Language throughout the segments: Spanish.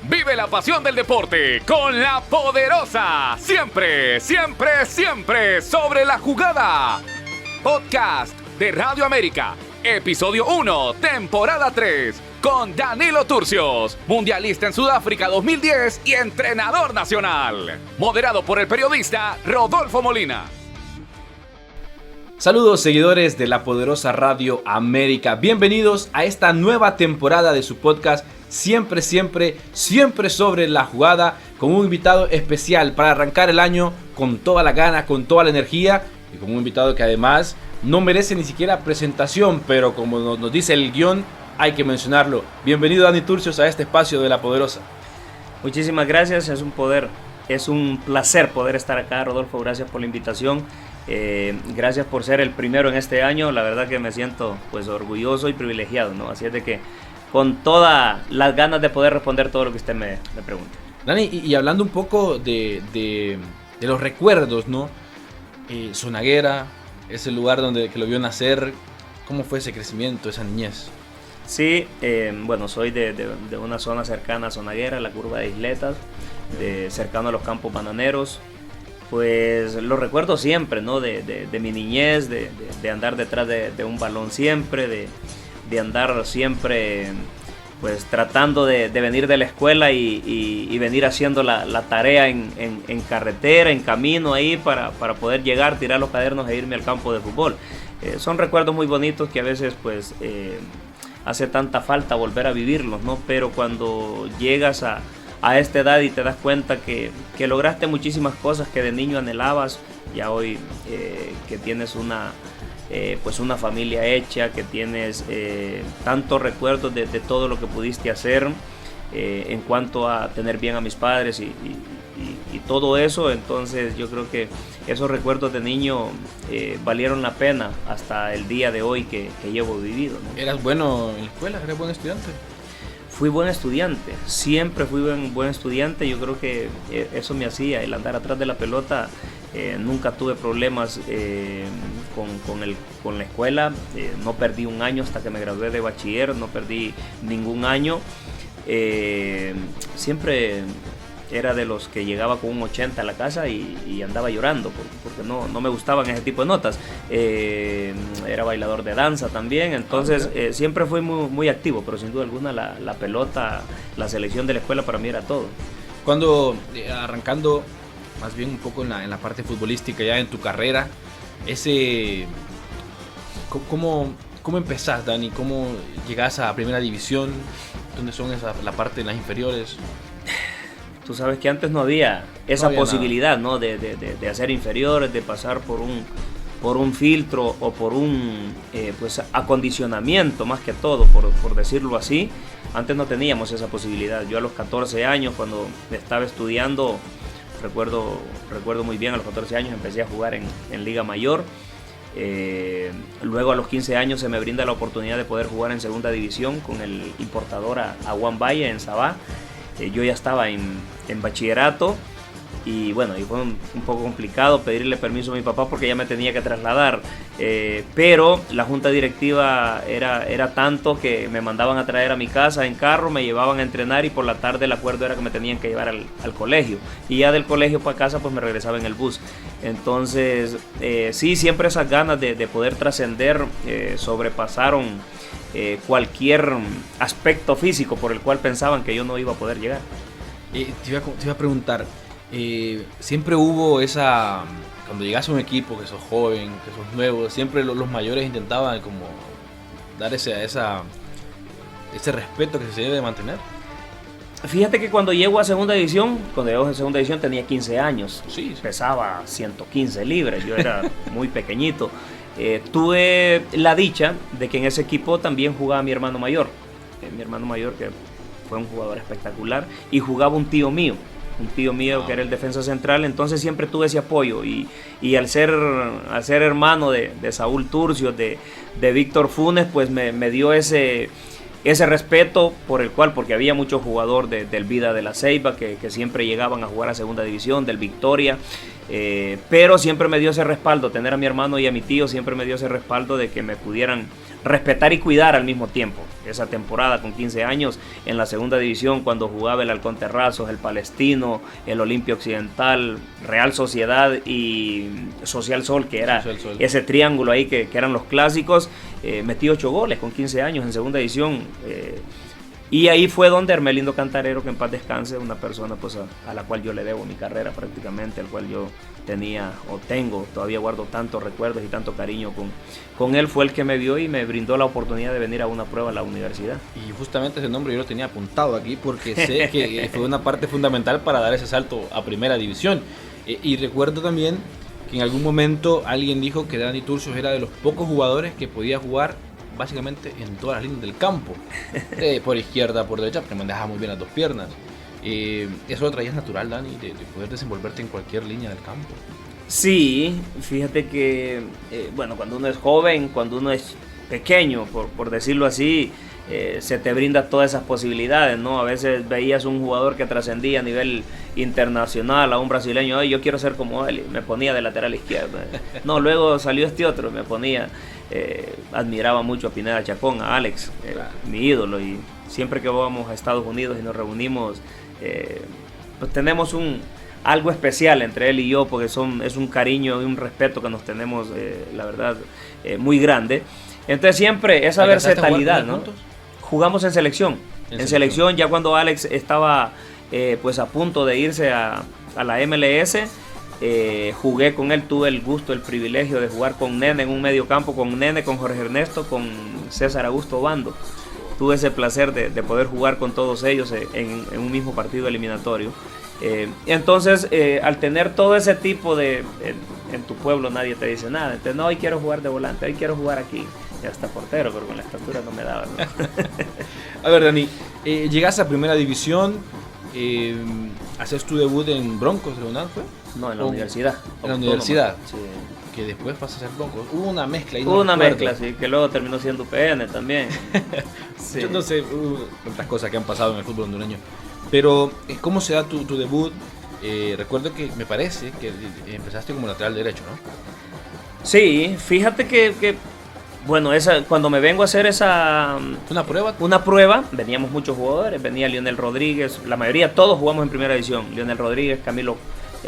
Vive la pasión del deporte con La Poderosa. Siempre, siempre, siempre sobre la jugada. Podcast de Radio América. Episodio 1, temporada 3. Con Danilo Turcios, mundialista en Sudáfrica 2010 y entrenador nacional. Moderado por el periodista Rodolfo Molina. Saludos seguidores de La Poderosa Radio América. Bienvenidos a esta nueva temporada de su podcast Siempre, siempre, siempre sobre la jugada, con un invitado especial para arrancar el año con toda la gana, con toda la energía y con un invitado que además no merece ni siquiera presentación, pero como nos dice el guión, hay que mencionarlo. Bienvenido Dani Turcios a este espacio de La Poderosa. Muchísimas gracias, es un placer poder estar acá, Rodolfo, gracias por la invitación. Gracias por ser el primero en este año, la verdad que me siento pues orgulloso y privilegiado, ¿no? Así es de que con todas las ganas de poder responder todo lo que usted me pregunte. Dani, y hablando un poco de los recuerdos, ¿no? Zonaguera, ese lugar que lo vio nacer, ¿cómo fue ese crecimiento, esa niñez? Sí, bueno, soy de una zona cercana a Zonaguera, la curva de Isletas, cercano a los campos bananeros. Pues lo recuerdo siempre, ¿no? De mi niñez, de andar detrás de un balón siempre, de andar siempre pues tratando de venir de la escuela y venir haciendo la tarea en carretera, en camino ahí para poder llegar, tirar los cadernos e irme al campo de fútbol. Son recuerdos muy bonitos que a veces pues hace tanta falta volver a vivirlos, ¿no? Pero cuando llegas a esta edad y te das cuenta que lograste muchísimas cosas que de niño anhelabas, ya hoy que tienes una familia hecha, que tienes tantos recuerdos de todo lo que pudiste hacer en cuanto a tener bien a mis padres y todo eso. Entonces yo creo que esos recuerdos de niño valieron la pena hasta el día de hoy que llevo vivido, ¿no? ¿Eras bueno en la escuela? ¿Eras buen estudiante? Fui buen estudiante, siempre fui buen estudiante. Yo creo que eso me hacía el andar atrás de la pelota. Nunca tuve problemas con la escuela. No perdí un año hasta que me gradué de bachiller, no perdí ningún año. Siempre era de los que llegaba con un 80 a la casa y andaba llorando porque no me gustaban ese tipo de notas. Era bailador de danza también, entonces siempre fui muy activo, pero sin duda alguna la pelota, la selección de la escuela para mí era todo. Cuando arrancando más bien un poco en la parte futbolística ya en tu carrera, ¿cómo empezás, Dani? ¿Cómo llegás a primera división? ¿Dónde son la parte de las inferiores? Tú sabes que antes no había esa posibilidad, ¿no? de hacer inferiores, de pasar por un filtro o por un pues acondicionamiento más que todo, por decirlo así. Antes no teníamos esa posibilidad. Yo a los 14 años, cuando estaba estudiando, recuerdo muy bien, a los 14 años empecé a jugar en Liga Mayor. Luego a los 15 años se me brinda la oportunidad de poder jugar en segunda división con el importador Aguán Valle en Sabá. Yo ya estaba en bachillerato y bueno, y fue un poco complicado pedirle permiso a mi papá porque ya me tenía que trasladar, pero la junta directiva era tanto que me mandaban a traer a mi casa en carro, me llevaban a entrenar y por la tarde el acuerdo era que me tenían que llevar al colegio, y ya del colegio para casa pues me regresaba en el bus. Entonces sí, siempre esas ganas de poder trascender sobrepasaron cualquier aspecto físico por el cual pensaban que yo no iba a poder llegar. Te iba a preguntar, siempre hubo cuando llegas a un equipo, que sos joven, que sos nuevo, siempre los mayores intentaban como dar ese respeto que se debe de mantener. Fíjate que cuando llego a segunda división, tenía 15 años, sí. Pesaba 115 libras, yo era muy pequeñito. Tuve la dicha de que en ese equipo también jugaba mi hermano mayor, que fue un jugador espectacular, y jugaba un tío mío que era el defensa central. Entonces siempre tuve ese apoyo y al ser hermano de Saúl Turcios, de Víctor Funes, pues me dio ese respeto porque había mucho jugador del Vida de la Ceiba que siempre llegaban a jugar a segunda división, del Victoria. Pero siempre me dio ese respaldo, tener a mi hermano y a mi tío siempre me dio ese respaldo de que me pudieran respetar y cuidar al mismo tiempo. Esa temporada con 15 años en la segunda división, cuando jugaba el Halcón Terrazos, el Palestino, el Olimpia Occidental, Real Sociedad y Social Sol, que era Social Sol. ese triángulo ahí que eran los clásicos, metí 8 goles con 15 años en segunda división. Y ahí fue donde Hermelindo Cantarero, que en paz descanse, una persona pues a la cual yo le debo mi carrera prácticamente, al cual yo tenía o tengo, todavía guardo tantos recuerdos y tanto cariño con él, fue el que me vio y me brindó la oportunidad de venir a una prueba a la universidad. Y justamente ese nombre yo lo tenía apuntado aquí porque sé que fue una parte fundamental para dar ese salto a primera división. Y recuerdo también que en algún momento alguien dijo que Dani Turcios era de los pocos jugadores que podía jugar básicamente en todas las líneas del campo, por izquierda, por derecha, porque manejaba muy bien las dos piernas. ¿Eso lo traías natural, Dani, de poder desenvolverte en cualquier línea del campo? Sí, fíjate que, bueno, cuando uno es joven, cuando uno es pequeño, por decirlo así, se te brinda todas esas posibilidades, ¿no? A veces veías un jugador que trascendía a nivel internacional, a un brasileño, "Ay, yo quiero ser como él", y me ponía de lateral izquierdo. No, luego salió este otro, me ponía, admiraba mucho a Pineda Chacón, a Alex, mi ídolo, y siempre que vamos a Estados Unidos y nos reunimos, pues tenemos algo especial entre él y yo, porque es un cariño y un respeto que nos tenemos, la verdad, muy grande. Entonces siempre esa versatilidad, ¿no? Juntos? Jugamos en selección. En selección, ya cuando Alex estaba pues a punto de irse a la MLS, jugué con él, tuve el gusto, el privilegio de jugar con Nene en un medio campo, con Nene, con Jorge Ernesto, con César Augusto Bando. Tuve ese placer de poder jugar con todos ellos en un mismo partido eliminatorio. Entonces, al tener todo ese tipo en tu pueblo nadie te dice nada. Entonces, no, hoy quiero jugar de volante, hoy quiero jugar aquí. Ya está portero, pero con la estatura no me daba, ¿no? A ver, Dani, llegaste a primera división, haces tu debut en Broncos de UNAM, ¿fue? No, en la universidad. En la universidad. Sí. Que después pasas a ser Broncos. Hubo una mezcla ahí. Hubo una mezcla, sí, que luego terminó siendo UPN también. Sí. Yo no sé, tantas cosas que han pasado en el fútbol hondureño. Pero, ¿cómo se da tu debut? Recuerdo que me parece que empezaste como lateral derecho, ¿no? Sí, fíjate que bueno, cuando me vengo a hacer una prueba, veníamos muchos jugadores, venía Lionel Rodríguez, la mayoría, todos jugamos en primera división, Lionel Rodríguez, Camilo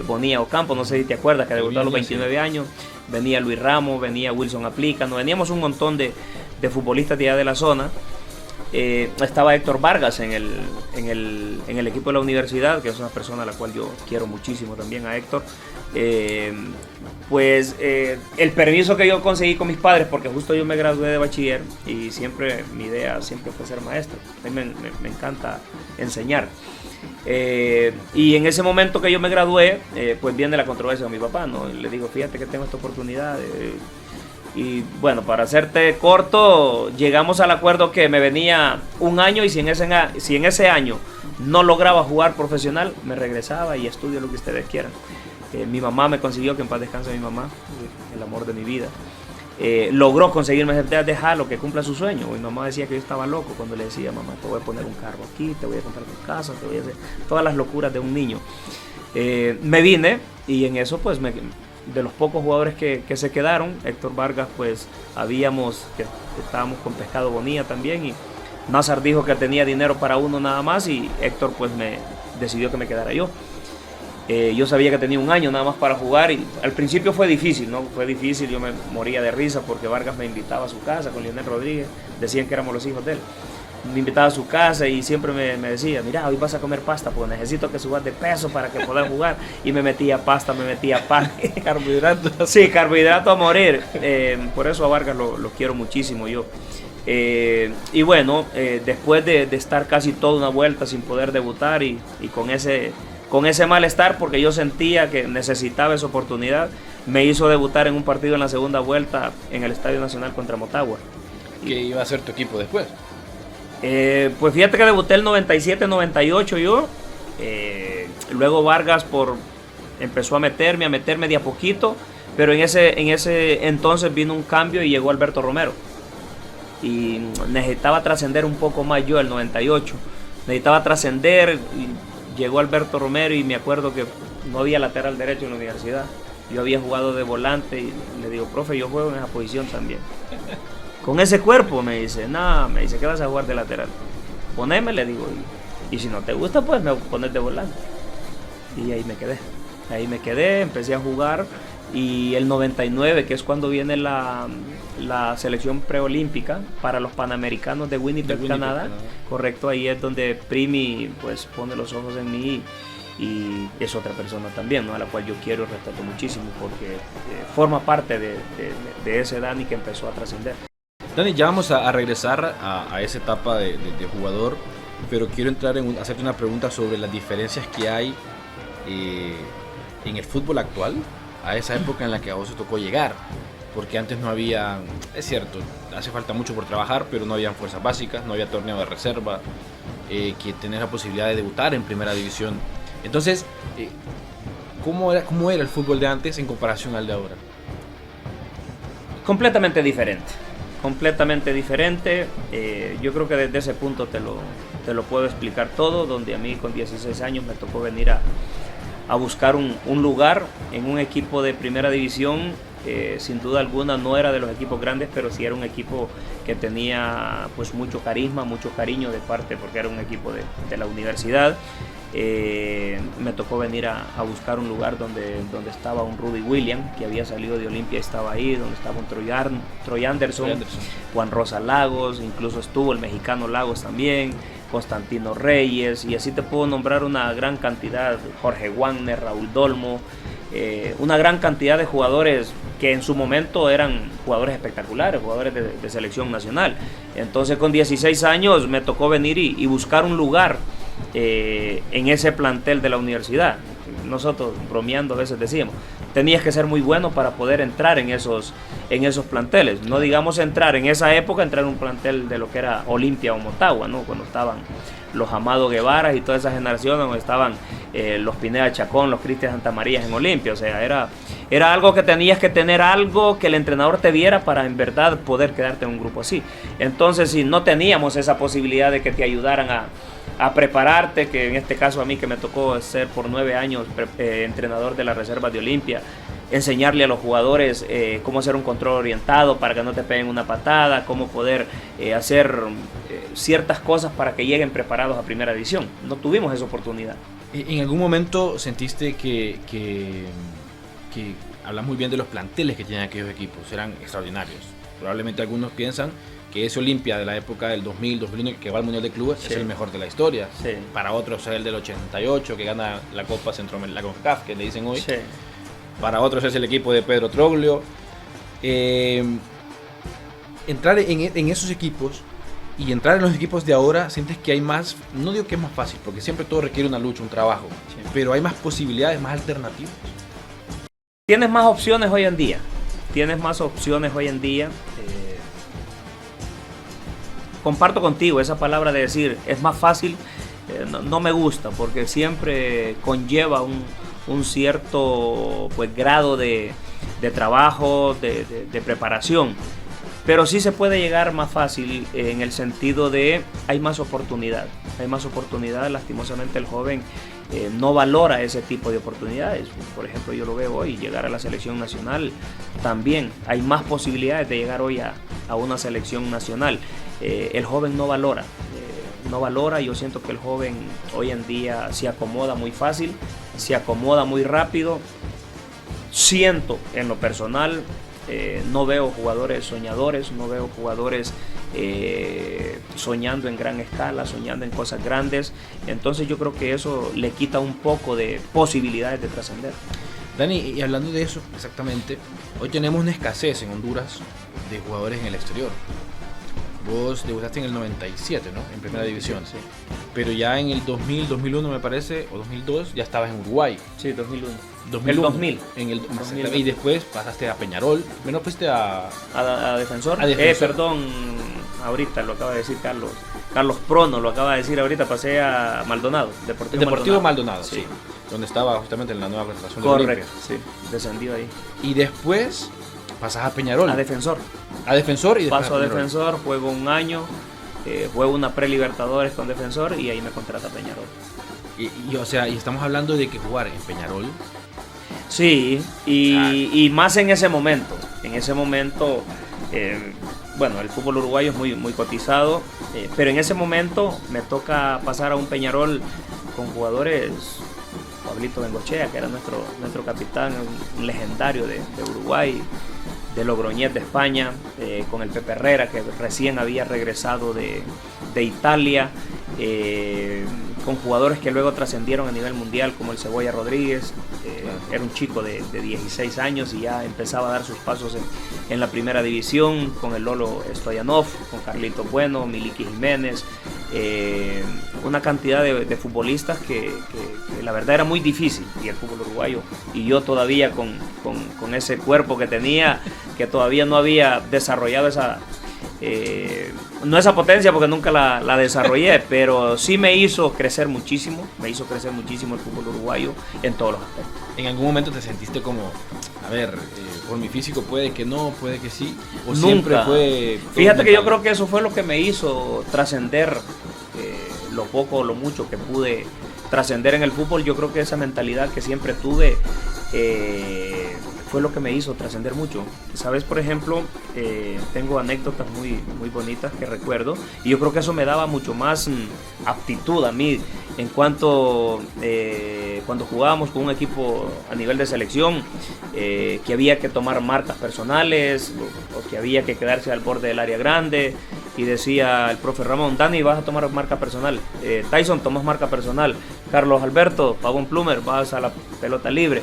Bonilla Ocampo, no sé si te acuerdas, que debutó a los 29 años, venía Luis Ramos, venía Wilson Aplícano, veníamos un montón de futbolistas de allá de la zona. Estaba Héctor Vargas en el equipo de la universidad, que es una persona a la cual yo quiero muchísimo también, a Héctor. El permiso que yo conseguí con mis padres, porque justo yo me gradué de bachiller y mi idea siempre fue ser maestro. A mí me encanta enseñar. Y en ese momento que yo me gradué, pues viene la controversia con mi papá, ¿no? Y le digo, fíjate que tengo esta oportunidad. Y bueno, para hacerte corto, llegamos al acuerdo que me venía un año y si en ese año no lograba jugar profesional, me regresaba y estudio lo que ustedes quieran. Mi mamá me consiguió, que en paz descanse mi mamá, el amor de mi vida. Logró conseguirme dejarlo, que cumpla su sueño. Mi mamá decía que yo estaba loco cuando le decía, mamá, te voy a poner un carro aquí, te voy a comprar tu casa, te voy a hacer todas las locuras de un niño. Me vine y en eso pues de los pocos jugadores que se quedaron, Héctor Vargas pues estábamos con Pescado Bonilla también, y Nazar dijo que tenía dinero para uno nada más y Héctor pues me decidió que me quedara yo. Yo sabía que tenía un año nada más para jugar y al principio fue difícil, ¿no? Fue difícil, yo me moría de risa porque Vargas me invitaba a su casa con Lionel Rodríguez, decían que éramos los hijos de él. Me invitaba a su casa y siempre me decía, mira, hoy vas a comer pasta porque necesito que subas de peso para que puedas jugar. Y me metía pasta, me metía pan. Carbohidratos. Sí, carbohidrato a morir. Por eso a Vargas lo quiero muchísimo yo. Y bueno, después de estar casi toda una vuelta sin poder debutar y con ese malestar, porque yo sentía que necesitaba esa oportunidad, me hizo debutar en un partido en la segunda vuelta en el Estadio Nacional contra Motagua. ¿Qué iba a ser tu equipo después? Pues fíjate que debuté el 97-98 yo. Luego Vargas empezó a meterme de a poquito, pero en ese entonces vino un cambio y llegó Alberto Romero. Y necesitaba trascender un poco más yo el 98. Necesitaba trascender, y llegó Alberto Romero y me acuerdo que no había lateral derecho en la universidad. Yo había jugado de volante y le digo, profe, yo juego en esa posición también. con ese cuerpo, me dice, no, me dice, ¿qué vas a jugar de lateral? Poneme, le digo, y si no te gusta, pues me pones de volante. Y ahí me quedé, empecé a jugar, y el 99, que es cuando viene la selección preolímpica para los Panamericanos de Winnipeg, Canadá, correcto, ahí es donde Primi pues pone los ojos en mí, y es otra persona también, ¿no? A la cual yo quiero y respeto muchísimo, porque forma parte de ese Dani que empezó a trascender. Dani, ya vamos a regresar a esa etapa de jugador, pero quiero entrar hacerte una pregunta sobre las diferencias que hay en el fútbol actual a esa época en la que a vos te tocó llegar, porque antes no había, es cierto, hace falta mucho por trabajar, pero no habían fuerzas básicas, no había torneo de reserva, que tenés la posibilidad de debutar en primera división. Entonces, ¿cómo era el fútbol de antes en comparación al de ahora? Completamente diferente. Yo creo que desde ese punto te lo puedo explicar todo, donde a mí con 16 años me tocó venir a buscar un lugar en un equipo de primera división. Sin duda alguna no era de los equipos grandes, pero sí era un equipo que tenía pues mucho carisma, mucho cariño de parte, porque era un equipo de la universidad. Me tocó venir a buscar un lugar donde estaba un Rudy Williams, que había salido de Olimpia, estaba ahí, donde estaba un Troy Anderson, Juan Rosa Lagos, incluso estuvo el mexicano Lagos también, Constantino Reyes, y así te puedo nombrar una gran cantidad, Jorge Wagner, Raúl Dolmo, una gran cantidad de jugadores que en su momento eran jugadores espectaculares, jugadores de selección nacional. Entonces con 16 años me tocó venir y buscar un lugar en ese plantel de la universidad. Nosotros bromeando a veces decíamos, tenías que ser muy bueno para poder entrar en esos planteles, no digamos entrar en esa época, entrar en un plantel de lo que era Olimpia o Motagua, ¿no? Cuando estaban los Amado Guevara y toda esa generación, donde estaban los Pineda Chacón, los Cristian Santamarías en Olimpia. O sea, era algo que tenías que tener, algo que el entrenador te viera para en verdad poder quedarte en un grupo así. Entonces, si no teníamos esa posibilidad de que te ayudaran a prepararte, que en este caso a mí que me tocó ser por 9 años entrenador de la reserva de Olimpia, enseñarle a los jugadores cómo hacer un control orientado para que no te peguen una patada, cómo poder hacer ciertas cosas para que lleguen preparados a primera división. No tuvimos esa oportunidad. ¿En algún momento sentiste que hablas muy bien de los planteles que tenían aquellos equipos? Eran extraordinarios. Probablemente algunos piensan que ese Olimpia de la época del 2000, 2001 que va al Mundial de Clubes, sí, es el mejor de la historia. Sí. Para otros es el del 88 que gana la Copa Centroamericana, la CONCACAF, que le dicen hoy. Sí. Para otros es el equipo de Pedro Troglio. Entrar en esos equipos y entrar en los equipos de ahora, sientes que hay más, no digo que es más fácil, porque siempre todo requiere una lucha, un trabajo, sí, pero hay más posibilidades, más alternativas. Tienes más opciones hoy en día. Comparto contigo esa palabra de decir es más fácil, no me gusta, porque siempre conlleva un cierto pues grado de trabajo, de preparación, pero sí se puede llegar más fácil en el sentido de hay más oportunidad, lastimosamente el joven no valora ese tipo de oportunidades. Por ejemplo, yo lo veo hoy, llegar a la selección nacional también, hay más posibilidades de llegar hoy a una selección nacional. El joven no valora, yo siento que el joven hoy en día se acomoda muy fácil, se acomoda muy rápido. Siento en lo personal, no veo jugadores soñadores, no veo jugadores soñando en gran escala, soñando en cosas grandes. Entonces yo creo que eso le quita un poco de posibilidades de trascender. Dani, y hablando de eso exactamente, hoy tenemos una escasez en Honduras de jugadores en el exterior. Vos debutaste en el 97, ¿no? En primera división. Sí. Pero ya en el 2000, 2001 me parece, o 2002, ya estabas en Uruguay. Sí, 2001. El 2000. Y después pasaste a Peñarol. Menos fuiste a Defensor. A Defensor. Perdón, ahorita lo acaba de decir Carlos. Carlos Prono lo acaba de decir ahorita, pasé a Maldonado. Deportivo Maldonado, sí. Donde estaba justamente en la nueva presentación de Olimpia. Correcto, sí. Descendido ahí. Y después pasas a Peñarol. A Defensor. A Defensor y después paso a Defensor, juego un año, juego una pre-Libertadores con Defensor y ahí me contrata Peñarol. O sea, y estamos hablando de que jugar en Peñarol. Sí, y más en ese momento. En ese momento bueno, el fútbol uruguayo es muy, muy cotizado, pero en ese momento me toca pasar a un Peñarol con jugadores, Pablito Bengochea, que era nuestro capitán, un legendario de Uruguay, de Logroñés de España, con el Pepe Herrera, que recién había regresado de Italia, con jugadores que luego trascendieron a nivel mundial, como el Cebolla Rodríguez. Era un chico de 16 años y ya empezaba a dar sus pasos en la primera división, con el Lolo Stoyanov, con Carlito Bueno, Miliki Jiménez, una cantidad de futbolistas que la verdad era muy difícil, y el fútbol uruguayo, y yo todavía con ese cuerpo que tenía, que todavía no había desarrollado no esa potencia porque nunca la desarrollé, pero sí me hizo crecer muchísimo el fútbol uruguayo en todos los aspectos. ¿En algún momento te sentiste como, a ver, por mi físico puede que no, puede que sí? ¿O Nunca. Siempre fue? Fíjate que yo creo que eso fue lo que me hizo trascender lo poco o lo mucho que pude trascender en el fútbol. Yo creo que esa mentalidad que siempre tuve fue lo que me hizo trascender mucho. Sabes, por ejemplo, tengo anécdotas muy, muy bonitas que recuerdo, y yo creo que eso me daba mucho más aptitud a mí en cuanto cuando jugábamos con un equipo a nivel de selección, que había que tomar marcas personales o que había que quedarse al borde del área grande, y decía el profe Ramón: Dani, vas a tomar marca personal, Tyson, tomas marca personal, Carlos Alberto, Pavón Plumer, vas a la pelota libre.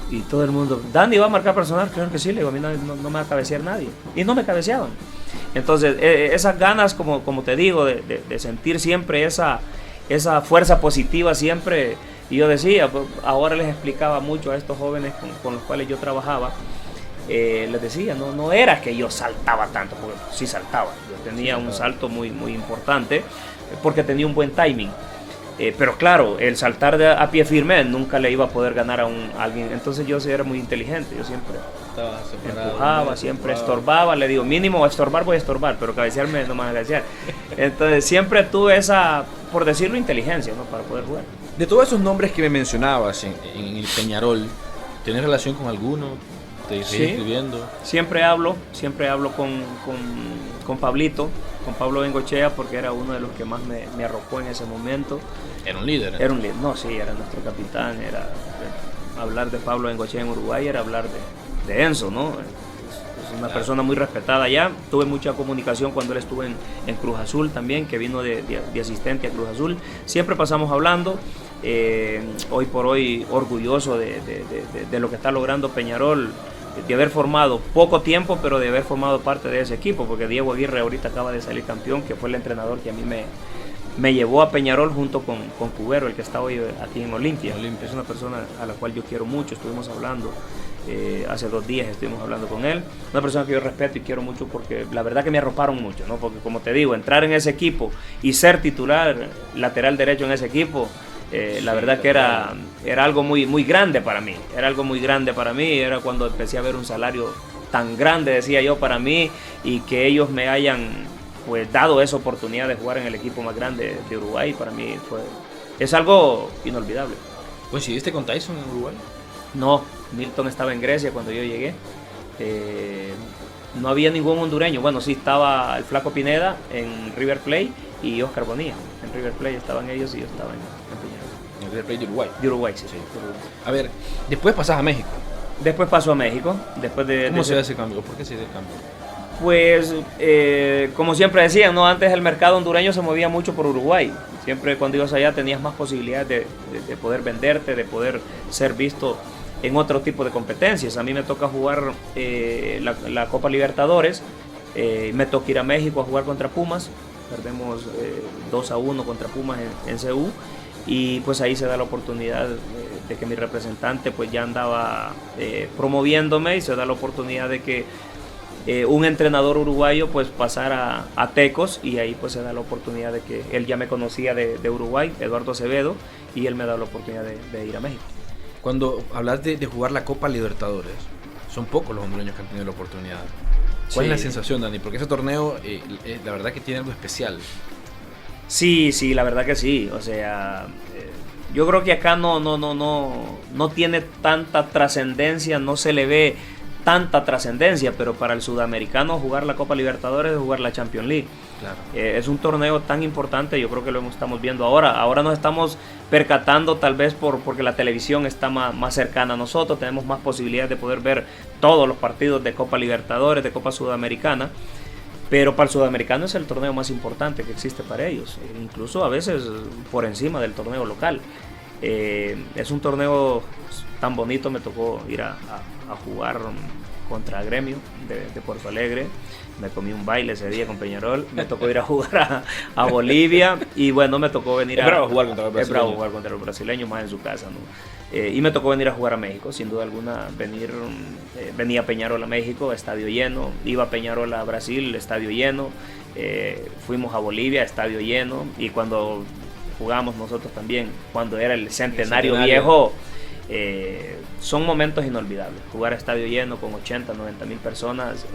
Y todo el mundo: Dani va a marcar personal. Claro que sí, le digo, a mí no me va a cabecear nadie. Y no me cabeceaban. Entonces, esas ganas, como te digo, de sentir siempre esa fuerza positiva siempre. Y yo decía, pues, ahora les explicaba mucho a estos jóvenes con los cuales yo trabajaba, les decía, no era que yo saltaba tanto, porque sí saltaba. Yo tenía un salto muy, muy importante, porque tenía un buen timing. Pero claro, el saltar a pie firme nunca le iba a poder ganar a alguien. Entonces yo sí era muy inteligente, yo siempre empujaba, siempre estorbaba. Le digo, mínimo a estorbar voy a estorbar, pero cabecearme no me van a cabecear. Entonces siempre tuve esa, por decirlo, inteligencia, ¿no?, para poder jugar. De todos esos nombres que me mencionabas en el Peñarol, ¿tenés relación con alguno? ¿Te seguís escribiendo? Siempre hablo con Pablito, con Pablo Bengochea, porque era uno de los que más me arropó en ese momento. Era un líder. Era un líder, no, sí, era nuestro capitán. Hablar de Pablo Bengochea en Uruguay era hablar de Enzo, ¿no? Es una persona muy respetada allá. Tuve mucha comunicación cuando él estuvo en Cruz Azul también, que vino de asistente a Cruz Azul. Siempre pasamos hablando. Hoy por hoy orgulloso de lo que está logrando Peñarol, de haber formado poco tiempo, pero de haber formado parte de ese equipo, porque Diego Aguirre ahorita acaba de salir campeón, que fue el entrenador que a mí me llevó a Peñarol junto con Cubero, el que está hoy aquí en Olimpia. Es una persona a la cual yo quiero mucho. Estuvimos hablando hace 2 días, estuvimos hablando con él. Una persona que yo respeto y quiero mucho, porque la verdad que me arroparon mucho, ¿no? Porque, como te digo, entrar en ese equipo y ser titular lateral derecho en ese equipo, la verdad que era algo muy, muy grande para mí. Era algo muy grande para mí. Era cuando empecé a ver un salario tan grande, decía yo, para mí, y que ellos me hayan, pues, dado esa oportunidad de jugar en el equipo más grande de Uruguay. Para mí es algo inolvidable. ¿Coincidiste con Tyson en Uruguay? No, Milton estaba en Grecia cuando yo llegué. No había ningún hondureño. Bueno, sí estaba el Flaco Pineda en River Plate y Oscar Bonilla. En River Plate estaban ellos y yo estaba en Peñarol. En River Plate de Uruguay. De Uruguay, sí. A ver, después pasás a México. Después paso a México. ¿Cómo se da ese cambio? ¿Por qué se da el cambio? Pues, como siempre decían, ¿no? Antes el mercado hondureño se movía mucho por Uruguay. Siempre cuando ibas allá tenías más posibilidades de poder venderte, de poder ser visto en otro tipo de competencias. A mí me toca jugar la Copa Libertadores. Me toca ir a México a jugar contra Pumas. Perdemos 2-1 contra Pumas en CU. Y pues ahí se da la oportunidad de que mi representante pues ya andaba promoviéndome, y se da la oportunidad de que un entrenador uruguayo pues pasara a Tecos, y ahí pues se da la oportunidad de que él ya me conocía de Uruguay, Eduardo Acevedo, y él me da la oportunidad de ir a México. Cuando hablas de jugar la Copa Libertadores, son pocos los hondureños que han tenido la oportunidad. ¿Cuál es la sensación, Dani? Porque ese torneo la verdad que tiene algo especial. Sí, la verdad que sí. O sea, yo creo que acá no tiene tanta trascendencia, no se le ve tanta trascendencia, pero para el sudamericano jugar la Copa Libertadores es jugar la Champions League. Claro. Es un torneo tan importante, yo creo que lo estamos viendo ahora nos estamos percatando tal vez porque la televisión está más cercana a nosotros, tenemos más posibilidades de poder ver todos los partidos de Copa Libertadores, de Copa Sudamericana, pero para el sudamericano es el torneo más importante que existe para ellos, incluso a veces por encima del torneo local. Es un torneo tan bonito, me tocó ir a jugar contra Gremio de Puerto Alegre, me comí un baile ese día con Peñarol, me tocó ir a jugar a Bolivia y bueno, me tocó venir bravo jugar contra los brasileños. Es bravo jugar contra los brasileños, más en su casa, ¿no? Y me tocó venir a jugar a México, sin duda alguna, venía Peñarol a México, estadio lleno, iba Peñarol a Brasil, estadio lleno, fuimos a Bolivia, estadio lleno, y cuando jugamos nosotros también, cuando era el centenario viejo, son momentos inolvidables, jugar a estadio lleno con 80, 90 mil personas,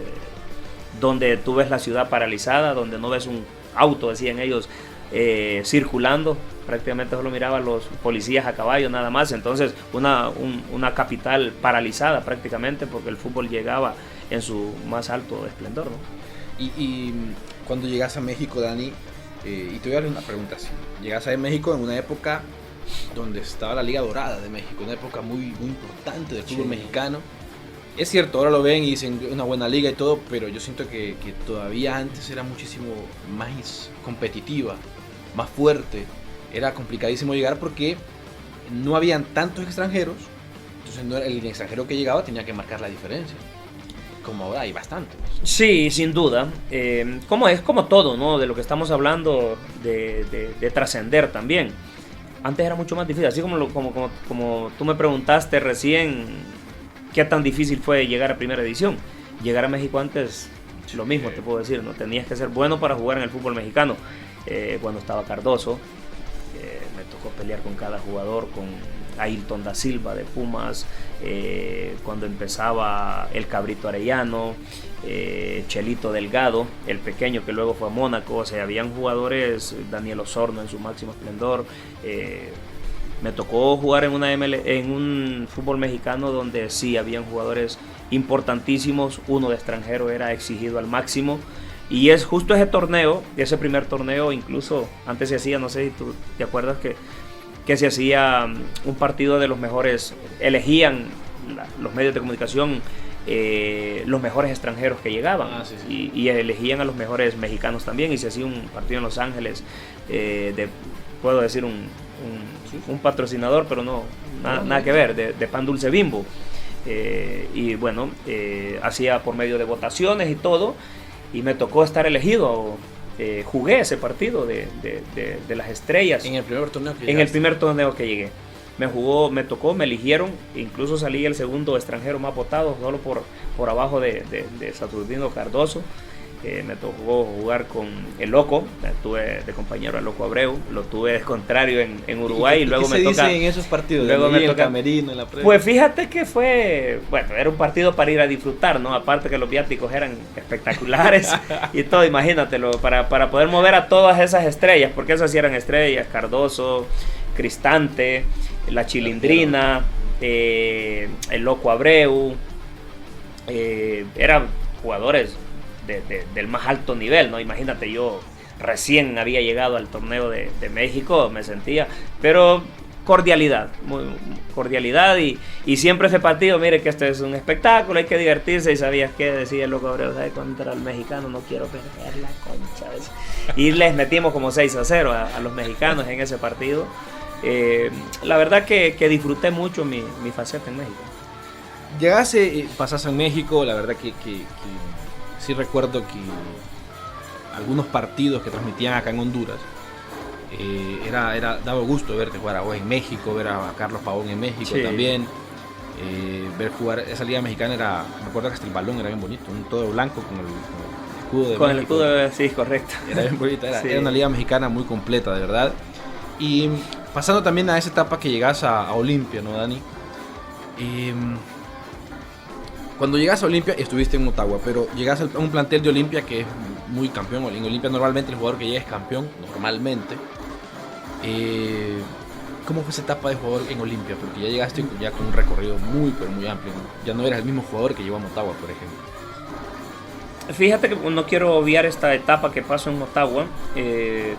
donde tú ves la ciudad paralizada, donde no ves un auto, decían ellos, circulando, prácticamente solo miraba a los policías a caballo nada más, entonces una capital paralizada prácticamente porque el fútbol llegaba en su más alto esplendor, ¿no? Y cuando llegas a México, Dani, y te voy a hacer una pregunta así, llegas a México en una época donde estaba la Liga Dorada de México, una época muy importante del fútbol mexicano. Es cierto, ahora lo ven y dicen una buena liga y todo, pero yo siento que todavía antes era muchísimo más competitiva, más fuerte. Era complicadísimo llegar porque no habían tantos extranjeros, entonces el extranjero que llegaba tenía que marcar la diferencia. Como ahora hay bastantes. Sí, sin duda. Como todo, ¿no? De lo que estamos hablando, de trascender también. Antes era mucho más difícil, así como tú me preguntaste recién qué tan difícil fue llegar a primera división. Llegar a México antes, lo mismo te puedo decir, ¿no? Tenías que ser bueno para jugar en el fútbol mexicano. Cuando estaba Cardoso, me tocó pelear con cada jugador, con Ayrton da Silva de Pumas, cuando empezaba el Cabrito Arellano, Chelito Delgado, el pequeño que luego fue a Mónaco, o sea, habían jugadores, Daniel Osorno en su máximo esplendor. Me tocó jugar en un fútbol mexicano donde sí habían jugadores importantísimos, uno de extranjero era exigido al máximo. Y es justo ese torneo, ese primer torneo, incluso antes se hacía, no sé si tú te acuerdas que se hacía un partido de los mejores, elegían los medios de comunicación los mejores extranjeros que llegaban, y elegían a los mejores mexicanos también, y se hacía un partido en Los Ángeles, puedo decir un patrocinador, pero nada que ver, de Pan Dulce Bimbo, y bueno, hacía por medio de votaciones y todo, y me tocó estar elegido. Jugué ese partido de las estrellas. En el primer torneo que llegaste. En el primer torneo que llegué. Me tocó, me eligieron, incluso salí el segundo extranjero más votado, solo por abajo de Saturnino Cardoso. Me tocó jugar con el Loco, tuve de compañero al Loco Abreu, lo tuve de contrario en Uruguay, y luego ¿qué se dice en esos partidos? Luego me toca camerino, en la previa. Pues fíjate que era un partido para ir a disfrutar, ¿no? Aparte que los viáticos eran espectaculares y todo, imagínatelo, para poder mover a todas esas estrellas, porque esas sí eran estrellas, Cardoso, Cristante, La Chilindrina, el Loco Abreu, eran jugadores del más alto nivel, ¿no? Imagínate, yo recién había llegado al torneo de México, me sentía, pero cordialidad y siempre ese partido, mire que este es un espectáculo, hay que divertirse, y sabías que decía el Loco Abreu, ¿sabes? Contra el mexicano no quiero perder la concha, y les metimos como 6-0 a los mexicanos en ese partido. La verdad que disfruté mucho mi faceta en México. Llegaste, pasaste en México, la verdad que sí recuerdo que algunos partidos que transmitían acá en Honduras, daba gusto verte jugar a vos en México, ver a Carlos Pavón en México también, ver jugar esa liga mexicana. Me acuerdo que hasta el balón era bien bonito, un todo blanco con el escudo de con México. El escudo, sí, correcto. Era bien bonita, era una liga mexicana muy completa, de verdad. Y pasando también a esa etapa que llegas a Olimpia, ¿no, Dani? Cuando llegas a Olimpia, estuviste en Motagua, pero llegas a un plantel de Olimpia que es muy campeón. En Olimpia normalmente el jugador que llega es campeón, normalmente. cómo fue esa etapa de jugador en Olimpia? Porque ya llegaste ya con un recorrido muy, pero muy amplio, ¿no? Ya no eras el mismo jugador que llegó a Motagua, por ejemplo. Fíjate que no quiero obviar esta etapa que pasó en Motagua.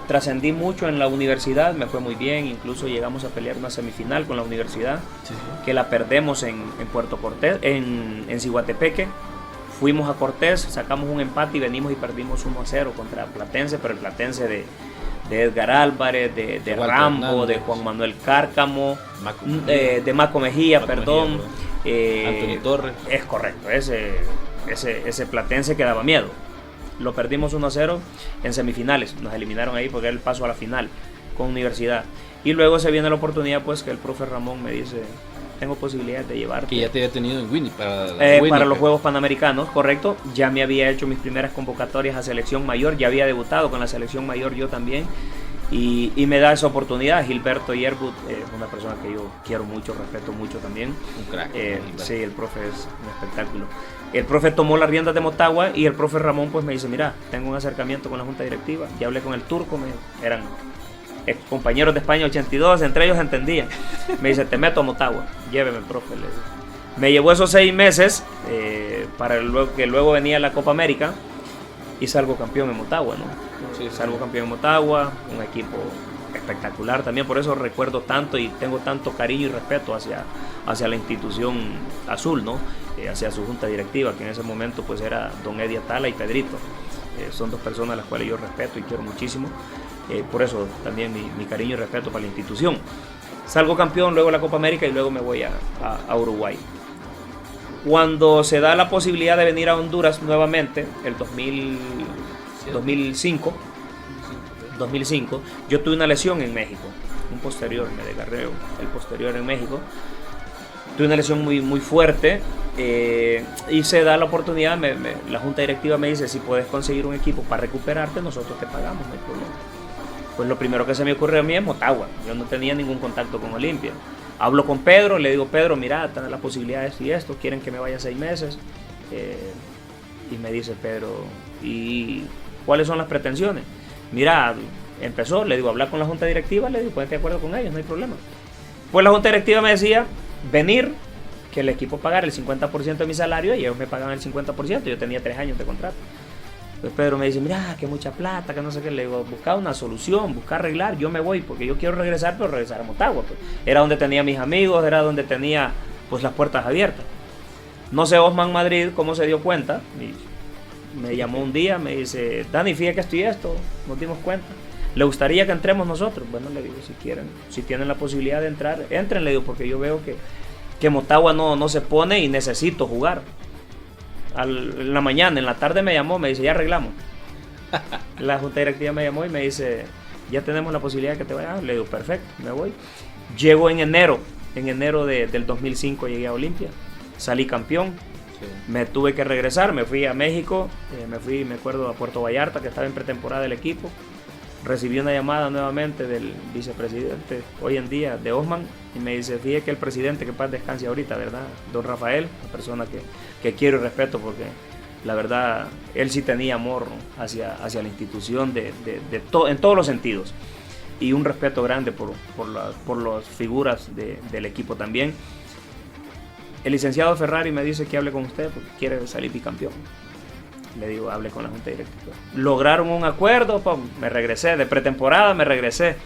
Trascendí mucho en la universidad, me fue muy bien, incluso llegamos a pelear una semifinal con la universidad, Sí. que la perdemos en Puerto Cortés, en Ciguatepeque. Fuimos a Cortés, sacamos un empate y venimos y perdimos 1-0 contra Platense, pero el Platense de Edgar Álvarez, de Walter Rambo, Hernández, de Juan Manuel Cárcamo, Maco de Maco Mejía, Maco perdón. Mejía, Anthony Torres. Es correcto, ese Platense que daba miedo. Lo perdimos 1-0 en semifinales, nos eliminaron ahí porque era el paso a la final con Universidad. Y luego se viene la oportunidad, pues, que el profe Ramón me dice, tengo posibilidades de llevarte. Que ya te había tenido en Winnie para Para los Juegos Panamericanos, correcto. Ya me había hecho mis primeras convocatorias a selección mayor, ya había debutado con la selección mayor yo también. Y me da esa oportunidad. Gilberto Yerbut es una persona que yo quiero mucho, respeto mucho también. Un crack. Sí, el profe es un espectáculo. El profe tomó las riendas de Motagua y el profe Ramón pues me dice, mira, tengo un acercamiento con la junta directiva. Ya hablé con el turco, eran ex compañeros de España 82, entre ellos entendían. Me dice, te meto a Motagua, lléveme, profe. Le digo. Me llevó esos 6 meses para que luego venía la Copa América y salgo campeón en Motagua, ¿no? Sí, Salgo campeón en Motagua, un equipo espectacular también, por eso recuerdo tanto y tengo tanto cariño y respeto hacia la institución azul, ¿no? Hacia su junta directiva, que en ese momento pues era don Eddie Atala y Pedrito. Son 2 personas a las cuales yo respeto y quiero muchísimo. Por eso también mi cariño y respeto para la institución. Salgo campeón, luego la Copa América y luego me voy a Uruguay. Cuando se da la posibilidad de venir a Honduras nuevamente, el 2005, yo tuve una lesión en México, un posterior, me desgarré el posterior en México. Tuve una lesión muy, muy fuerte y se da la oportunidad, la junta directiva me dice, si puedes conseguir un equipo para recuperarte, nosotros te pagamos, no hay problema. Pues lo primero que se me ocurrió a mí es Motagua, yo no tenía ningún contacto con Olimpia. Hablo con Pedro, le digo, Pedro, mira, están las posibilidades y esto, quieren que me vaya 6 meses. Y me dice Pedro, ¿y cuáles son las pretensiones? Mira, empezó, le digo, hablar con la junta directiva, le digo, ponete de acuerdo con ellos, no hay problema. Pues la junta directiva me decía, venir, que el equipo pagara el 50% de mi salario y ellos me pagaban el 50%, yo tenía 3 años de contrato. Entonces Pedro me dice, mira, que mucha plata, que no sé qué. Le digo, busca una solución, busca arreglar, yo me voy porque yo quiero regresar, pero regresar a Motagua. Pues. Era donde tenía mis amigos, era donde tenía pues las puertas abiertas. No sé Osman Madrid cómo se dio cuenta, me llamó un día, me dice, Dani, fíjate que estoy esto, nos dimos cuenta. ¿Le gustaría que entremos nosotros? Bueno, le digo, si quieren, si tienen la posibilidad de entrar, entren, le digo, porque yo veo que Motagua no se pone y necesito jugar. En la mañana, en la tarde me llamó, me dice, ya arreglamos. La junta directiva me llamó y me dice, ya tenemos la posibilidad de que te vayas. Le digo, perfecto, me voy. Llego en enero del 2005 llegué a Olimpia, salí campeón. Sí. Me tuve que regresar, me fui a México, me acuerdo, a Puerto Vallarta, que estaba en pretemporada del equipo. Recibí una llamada nuevamente del vicepresidente, hoy en día, de Osman, y me dice, fíjate que el presidente, que paz descanse ahorita, ¿verdad? Don Rafael, una persona que quiero y respeto, porque la verdad, él sí tenía amor hacia la institución en todos los sentidos, y un respeto grande por las figuras del equipo también. El licenciado Ferrari me dice que hable con usted porque quiere salir bicampeón. Le digo, hable con la junta directiva. Lograron un acuerdo, me regresé, de pretemporada me regresé.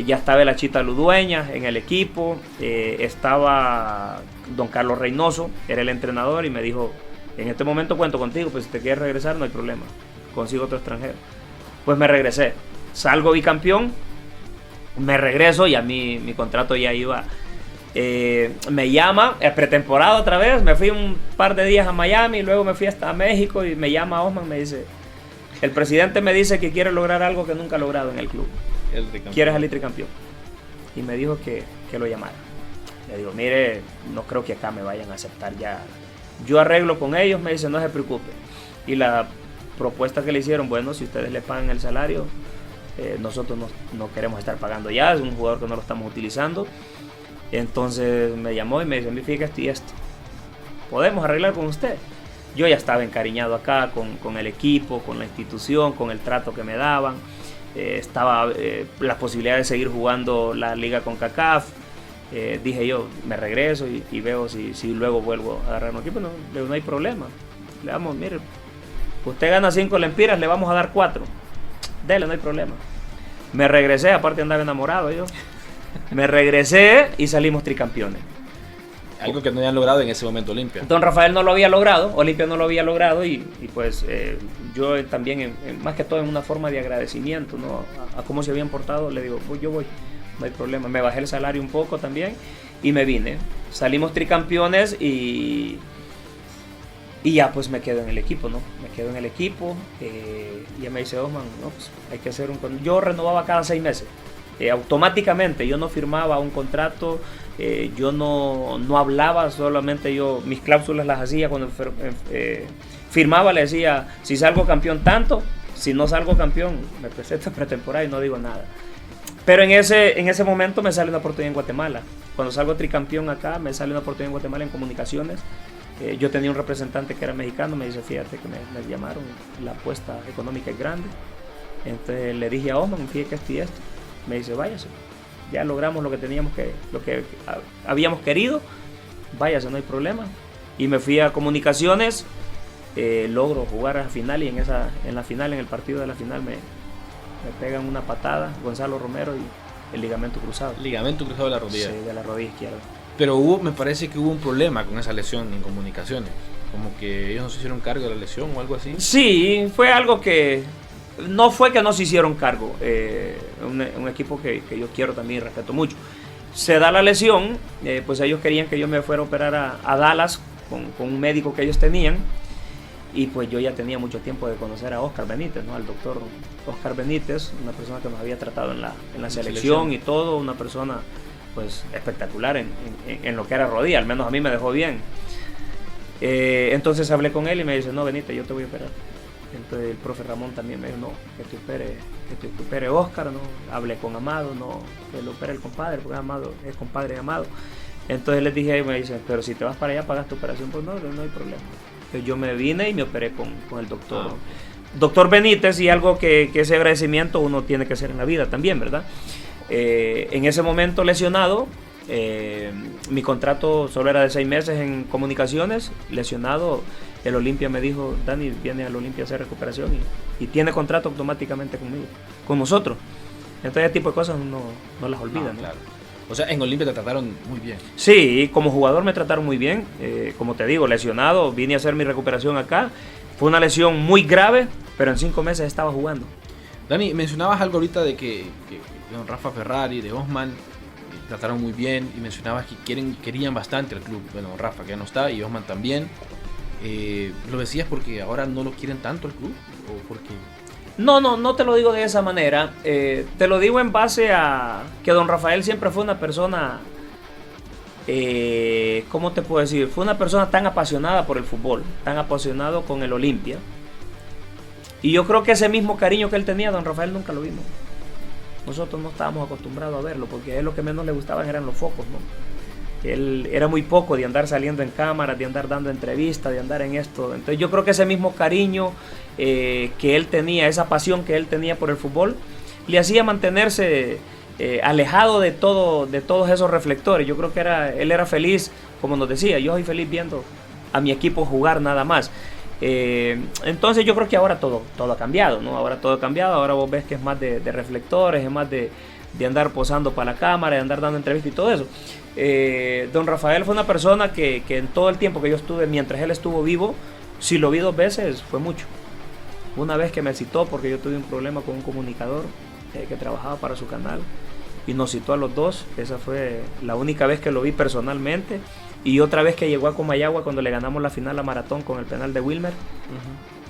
Ya estaba la Chita Ludueña en el equipo, estaba don Carlos Reynoso, era el entrenador, y me dijo, en este momento cuento contigo, pues si te quieres regresar no hay problema, consigo otro extranjero. Pues me regresé, salgo bicampeón, me regreso y a mí mi contrato ya iba... me llama pretemporada otra vez, me fui un par de días a Miami, luego me fui hasta México y me llama Osman, me dice, el presidente me dice que quiere lograr algo que nunca ha logrado en el club, quiere salir tricampeón, y me dijo que lo llamara. Le digo, mire, no creo que acá me vayan a aceptar ya, yo arreglo con ellos, me dice, no se preocupe. Y la propuesta que le hicieron, bueno, si ustedes le pagan el salario, nosotros no queremos estar pagando ya, es un jugador que no lo estamos utilizando. Entonces me llamó y me dice, fíjate esto y esto, ¿podemos arreglar con usted? Yo ya estaba encariñado acá con el equipo, con la institución, con el trato que me daban. estaba la posibilidad de seguir jugando la liga CONCACAF. Dije yo, me regreso y veo si luego vuelvo a agarrar un equipo. No hay problema. Le damos, mire, usted gana 5 lempiras, le vamos a dar 4. Dele, no hay problema. Me regresé, aparte andaba enamorado yo. Me regresé y salimos tricampeones. Algo que no habían logrado en ese momento Olimpia. Don Rafael no lo había logrado, Olimpia no lo había logrado y pues yo también, más que todo en una forma de agradecimiento, ¿no? a cómo se habían portado, le digo, pues yo voy, no hay problema. Me bajé el salario un poco también y me vine. Salimos tricampeones y ya pues me quedo en el equipo, ¿no? Me quedo en el equipo y ya me dice Osman, no, pues hay que hacer yo renovaba cada 6 meses. Automáticamente, yo no firmaba un contrato, yo no hablaba, solamente yo mis cláusulas las hacía cuando firmaba, le decía, si salgo campeón tanto, si no salgo campeón, me presento pretemporada y no digo nada. Pero en ese momento me sale una oportunidad en Guatemala. Cuando salgo tricampeón acá, me sale una oportunidad en Guatemala en comunicaciones. Yo tenía un representante que era mexicano, me dice, fíjate que me llamaron, la apuesta económica es grande. Entonces le dije a Osman, fíjate que esto y esto. Me dice, váyase, ya logramos lo que habíamos querido, váyase, no hay problema. Y me fui a comunicaciones, logro jugar a la final y en la final, en el partido de la final me pegan una patada Gonzalo Romero y el ligamento cruzado. Ligamento cruzado de la rodilla. Sí, de la rodilla izquierda. Pero me parece que hubo un problema con esa lesión en comunicaciones, como que ellos no se hicieron cargo de la lesión o algo así. Sí, fue algo que no fue que no se hicieron cargo, un equipo que yo quiero también y respeto mucho. Se da la lesión, pues ellos querían que yo me fuera a operar a Dallas con un médico que ellos tenían, y pues yo ya tenía mucho tiempo de conocer a Oscar Benítez, ¿no? Al doctor Oscar Benítez, una persona que nos había tratado en la selección y todo, una persona pues espectacular en lo que era rodilla, al menos a mí me dejó bien. Entonces hablé con él y me dice, no, Benítez, yo te voy a operar. Entonces el profe Ramón también me dijo, no, que te opere Oscar, ¿no? Hablé con Amado, no, que lo opere el compadre, porque Amado es compadre de Amado. Entonces les dije, y me dicen, pero si te vas para allá, pagas tu operación. Pues no hay problema. Entonces yo me vine y me operé con el doctor. Doctor Benítez, y algo que ese agradecimiento uno tiene que hacer en la vida también, ¿verdad? En ese momento lesionado, mi contrato solo era de 6 meses en comunicaciones, lesionado. El Olimpia me dijo, Dani, viene al Olimpia a hacer recuperación y tiene contrato automáticamente conmigo, con nosotros. Entonces ese tipo de cosas uno no las olvida, ¿no? Claro. O sea, en Olimpia te trataron muy bien. Sí, como jugador me trataron muy bien. Como te digo, lesionado, vine a hacer mi recuperación acá. Fue una lesión muy grave, pero en 5 meses estaba jugando. Dani, mencionabas algo ahorita de que don Rafa Ferrari, de Osman, trataron muy bien, y mencionabas que querían bastante al club. Bueno, Rafa que ya no está y Osman también. ¿Lo decías porque ahora no lo quieren tanto el club? ¿O porque...? No te lo digo de esa manera. Te lo digo en base a que don Rafael siempre fue una persona, ¿cómo te puedo decir? Fue una persona tan apasionada por el fútbol, tan apasionado con el Olimpia. Y yo creo que ese mismo cariño que él tenía, don Rafael nunca lo vimos. Nosotros no estábamos acostumbrados a verlo, porque a él lo que menos le gustaban eran los focos, ¿no? Él era muy poco de andar saliendo en cámara, de andar dando entrevistas, de andar en esto. Entonces yo creo que ese mismo cariño que él tenía, esa pasión que él tenía por el fútbol, le hacía mantenerse alejado de todos esos reflectores. Yo creo que él era feliz, como nos decía, yo soy feliz viendo a mi equipo jugar nada más. Entonces yo creo que ahora todo ha cambiado, ¿no? Ahora todo ha cambiado, ahora vos ves que es más de reflectores, es más de andar posando para la cámara, de andar dando entrevistas y todo eso. Don Rafael fue una persona que en todo el tiempo que yo estuve, mientras él estuvo vivo, si lo vi 2 veces fue mucho. Una vez que me citó porque yo tuve un problema con un comunicador que trabajaba para su canal, y nos citó a los 2. Esa fue la única vez que lo vi personalmente. Y otra vez que llegó a Comayagua cuando le ganamos la final a Maratón con el penal de Wilmer,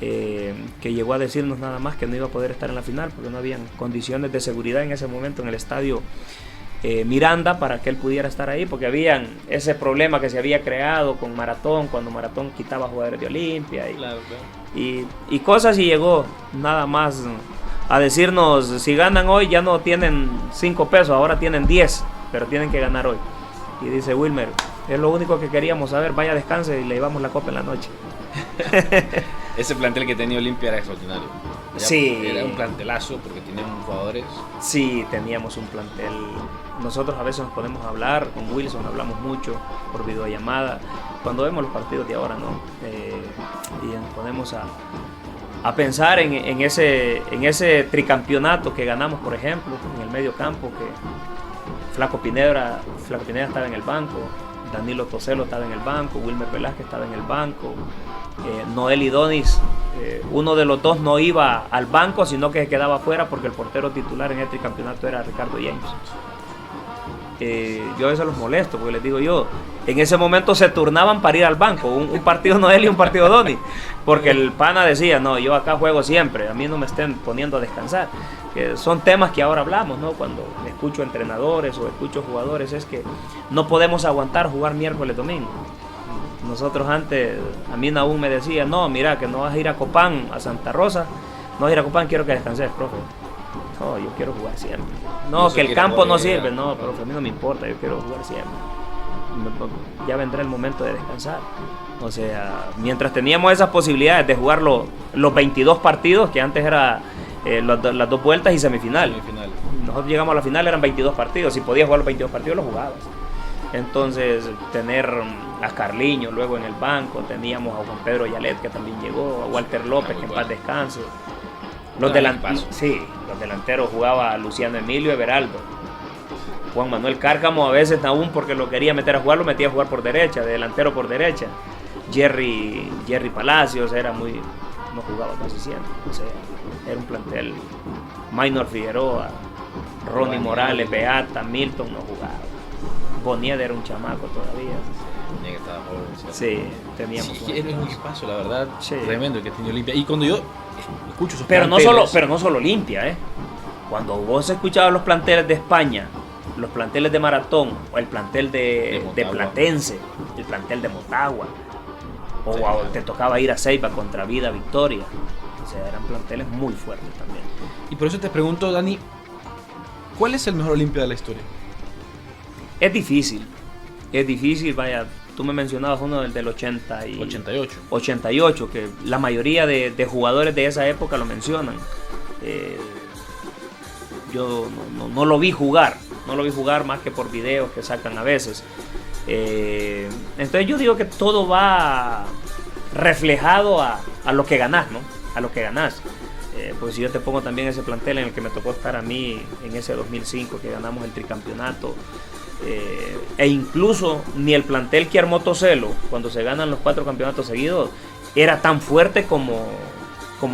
que llegó a decirnos nada más que no iba a poder estar en la final porque no habían condiciones de seguridad en ese momento en el estadio Miranda para que él pudiera estar ahí, porque habían ese problema que se había creado con Maratón cuando Maratón quitaba jugadores de Olimpia y cosas, y llegó nada más a decirnos, si ganan hoy ya no tienen 5 pesos, ahora tienen 10, pero tienen que ganar hoy. Y dice Wilmer, es lo único que queríamos saber, vaya descanse y le llevamos la copa en la noche. Ese plantel que tenía Olimpia era extraordinario. Sí. Era un plantelazo porque tenían jugadores. Sí, teníamos un plantel. Nosotros a veces nos ponemos a hablar, con Wilson hablamos mucho por videollamada, cuando vemos los partidos de ahora, ¿no? Y nos ponemos a pensar en ese tricampeonato que ganamos, por ejemplo, en el medio campo, que Flaco Pineda estaba en el banco, Danilo Toselo estaba en el banco, Wilmer Velázquez estaba en el banco, Noel y Donis, uno de los dos no iba al banco, sino que se quedaba afuera porque el portero titular en el tricampeonato era Ricardo James. Yo a veces los molesto porque les digo yo, en ese momento se turnaban para ir al banco, un partido Noel y un partido Donis, porque el pana decía, no, yo acá juego siempre, a mí no me estén poniendo a descansar. Que son temas que ahora hablamos, ¿no? Cuando escucho entrenadores o escucho jugadores, es que no podemos aguantar jugar miércoles, domingo. Nosotros antes, a mí Nahum me decía, no, mira, que no vas a ir a Copán, a Santa Rosa, no vas a ir a Copán, quiero que descanses, profe. No, yo quiero jugar siempre. No, que el campo no sirve, no, profe, a mí no me importa, yo quiero jugar siempre. Ya vendrá el momento de descansar. O sea, mientras teníamos esas posibilidades de jugar los 22 partidos, que antes era las dos vueltas y semifinal. Nosotros llegamos a la final, eran 22 partidos, si podías jugar los 22 partidos los jugabas. Entonces, tener a Carliño luego en el banco, teníamos a Juan Pedro Yalet, que también llegó, a Walter López, que en paz descanse. Los delanteros jugaba Luciano Emilio Everaldo. Juan Manuel Cárcamo, a veces aún porque lo quería meter a jugar, lo metía a jugar por derecha, de delantero por derecha. Jerry Palacios no jugaba casi siempre. O sea, era un plantel. Minor Figueroa, Ronnie Morales, Beata, Milton no jugaba. Bonier era un chamaco todavía. Estaba joven. Sí, teníamos. Sí, era un equipazo, la verdad. Sí. Tremendo que tenía Olimpia. Y cuando yo escucho esos pero planteles, no solo Olimpia, Cuando vos escuchabas los planteles de España, los planteles de Maratón, o el plantel de Platense, el plantel de Motagua, o sí, te tocaba ir a Ceiba contra Vida Victoria. O sea, eran planteles muy fuertes también. Y por eso te pregunto, Dani, ¿cuál es el mejor Olimpia de la historia? Es difícil, vaya, tú me mencionabas uno del 88, que la mayoría de jugadores de esa época lo mencionan. Yo no lo vi jugar, más que por videos que sacan a veces. Entonces yo digo que todo va reflejado a lo que ganás, ¿no? A lo que ganás. Pues si yo te pongo también ese plantel en el que me tocó estar a mí en ese 2005 que ganamos el tricampeonato, e incluso ni el plantel que armó Toselo cuando se ganan los 4 campeonatos seguidos era tan fuerte como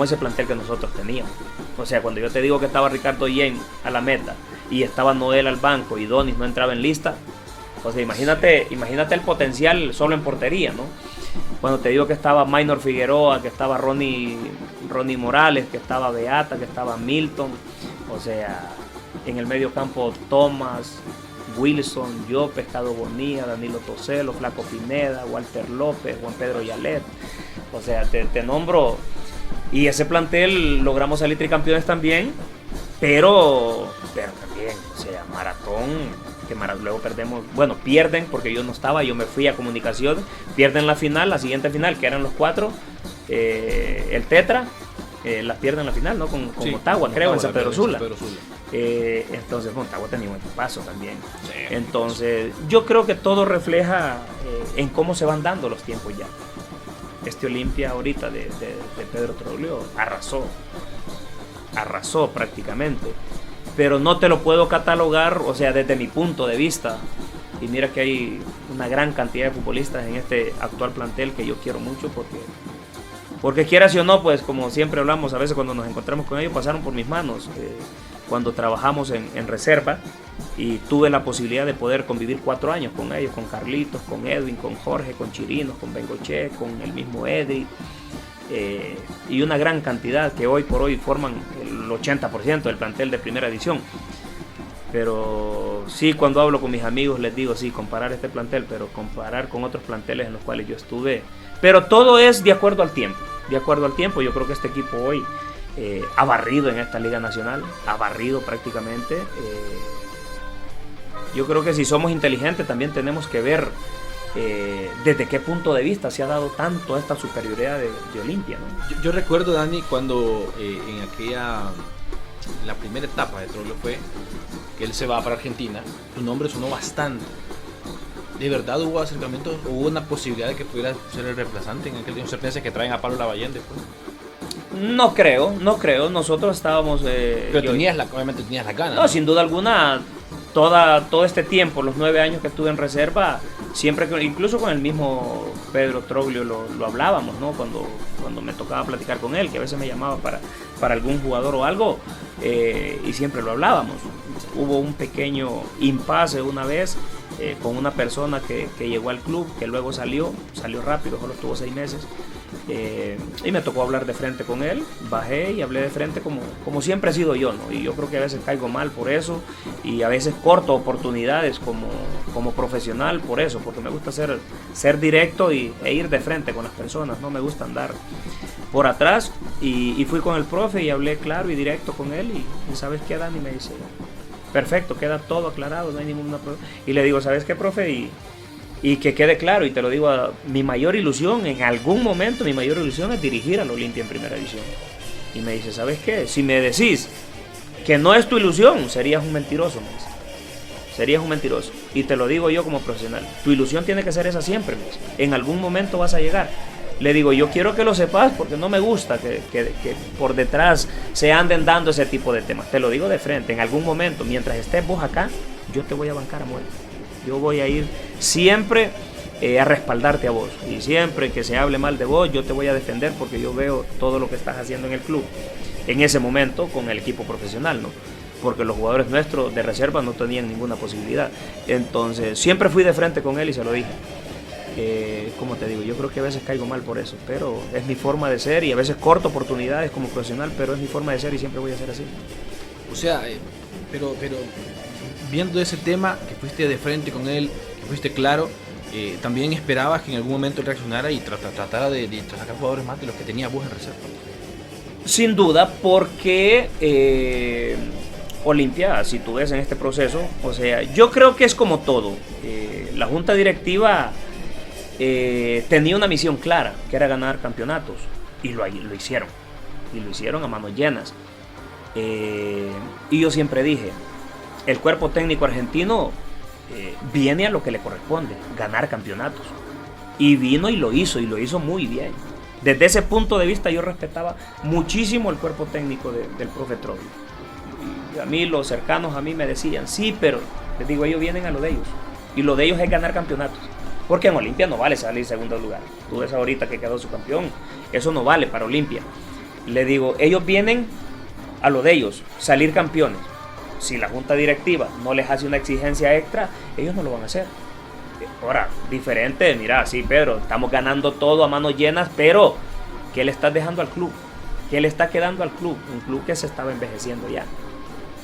ese plantel que nosotros teníamos. O sea, cuando yo te digo que estaba Ricardo James a la meta y estaba Noel al banco y Donis no entraba en lista, o sea, imagínate el potencial solo en portería, ¿no? Cuando te digo que estaba Minor Figueroa, que estaba Ronnie Morales, que estaba Beata, que estaba Milton, o sea, en el medio campo Thomas, Wilson, yo, Pescado Bonilla, Danilo Toselo, Flaco Pineda, Walter López, Juan Pedro Yalet. O sea, te nombro. Y ese plantel logramos salir tricampeones también, pero también, o sea, Maratón, luego perdemos, pierden porque yo no estaba, yo me fui a Comunicaciones, pierden la final, la siguiente final, que eran los 4, el Tetra, las pierden la final, ¿no? Con Motagua, creo, en San Pedro Sula. Entonces, Motagua tenía un paso también. Sí. Entonces, yo creo que todo refleja en cómo se van dando los tiempos ya. Este Olimpia ahorita de Pedro Troglio arrasó prácticamente. Pero no te lo puedo catalogar, o sea, desde mi punto de vista. Y mira que hay una gran cantidad de futbolistas en este actual plantel que yo quiero mucho porque quieras o no, pues como siempre hablamos, a veces cuando nos encontramos con ellos pasaron por mis manos. Cuando trabajamos en reserva y tuve la posibilidad de poder convivir 4 años con ellos, con Carlitos, con Edwin, con Jorge, con Chirinos, con Bengoche, con el mismo Edri, y una gran cantidad que hoy por hoy forman el 80% del plantel de primera edición. Pero sí, cuando hablo con mis amigos les digo, sí, comparar este plantel, pero comparar con otros planteles en los cuales yo estuve. Pero todo es de acuerdo al tiempo. Yo creo que este equipo hoy ha barrido en esta Liga Nacional, ha barrido prácticamente. Yo creo que si somos inteligentes también tenemos que ver desde qué punto de vista se ha dado tanto esta superioridad de Olimpia, ¿no? Yo recuerdo, Dani, cuando en la primera etapa de Troglio fue que él se va para Argentina, su nombre sonó bastante. ¿De verdad hubo acercamientos? ¿Hubo una posibilidad de que pudiera ser el reemplazante en aquel tiempo? ¿Se piensa que traen a Pablo Lavallén después? No creo. Nosotros estábamos... Pero obviamente tenías la ganas. No, sin duda alguna, todo este tiempo, los 9 años que estuve en reserva, siempre, incluso con el mismo Pedro Troglio lo hablábamos, ¿no? Cuando me tocaba platicar con él, que a veces me llamaba para algún jugador o algo, y siempre lo hablábamos. Hubo un pequeño impasse una vez con una persona que llegó al club, que luego salió rápido, solo estuvo 6 meses. Y me tocó hablar de frente con él, bajé y hablé de frente como siempre he sido yo, ¿no? Y yo creo que a veces caigo mal por eso y a veces corto oportunidades como profesional por eso, porque me gusta ser directo e ir de frente con las personas, no me gusta andar por atrás. Y fui con el profe y hablé claro y directo con él y ¿sabes qué, Dani? Me dice, perfecto, queda todo aclarado, no hay ninguna prueba. Y le digo, ¿sabes qué, profe? Y que quede claro, y te lo digo, mi mayor ilusión, en algún momento, mi mayor ilusión es dirigir al Olimpia en primera división. Y me dice, ¿sabes qué? Si me decís que no es tu ilusión, serías un mentiroso, me dice. Serías un mentiroso. Y te lo digo yo como profesional. Tu ilusión tiene que ser esa siempre, me dice. En algún momento vas a llegar. Le digo, yo quiero que lo sepas porque no me gusta que por detrás se anden dando ese tipo de temas. Te lo digo de frente, en algún momento, mientras estés vos acá, yo te voy a bancar a muerte. Yo voy a ir siempre a respaldarte a vos. Y siempre que se hable mal de vos, yo te voy a defender porque yo veo todo lo que estás haciendo en el club. En ese momento, con el equipo profesional, ¿no? Porque los jugadores nuestros de reserva no tenían ninguna posibilidad. Entonces, siempre fui de frente con él y se lo dije. Como te digo, yo creo que a veces caigo mal por eso, pero es mi forma de ser y a veces corto oportunidades como profesional, pero es mi forma de ser y siempre voy a ser así. O sea, pero viendo ese tema, que fuiste de frente con él, que fuiste claro, también esperabas que en algún momento él reaccionara y tratara de sacar jugadores más de los que tenía vos en reserva. Sin duda, porque Olimpia, si tú ves en este proceso, o sea, yo creo que es como todo. La junta directiva tenía una misión clara, que era ganar campeonatos, y lo hicieron. Y lo hicieron a manos llenas. Y yo siempre dije, el cuerpo técnico argentino viene a lo que le corresponde, ganar campeonatos. Y vino y lo hizo muy bien. Desde ese punto de vista yo respetaba muchísimo el cuerpo técnico del profe Troglio. Y a mí, los cercanos a mí me decían, sí, pero les digo, ellos vienen a lo de ellos. Y lo de ellos es ganar campeonatos. Porque en Olimpia no vale salir segundo lugar. Tú ves ahorita que quedó su campeón, eso no vale para Olimpia. Le digo, ellos vienen a lo de ellos, salir campeones. Si la junta directiva no les hace una exigencia extra, ellos no lo van a hacer. Ahora, diferente, mira, sí, Pedro, estamos ganando todo a manos llenas, pero ¿qué le estás dejando al club? ¿Qué le está quedando al club? Un club que se estaba envejeciendo ya.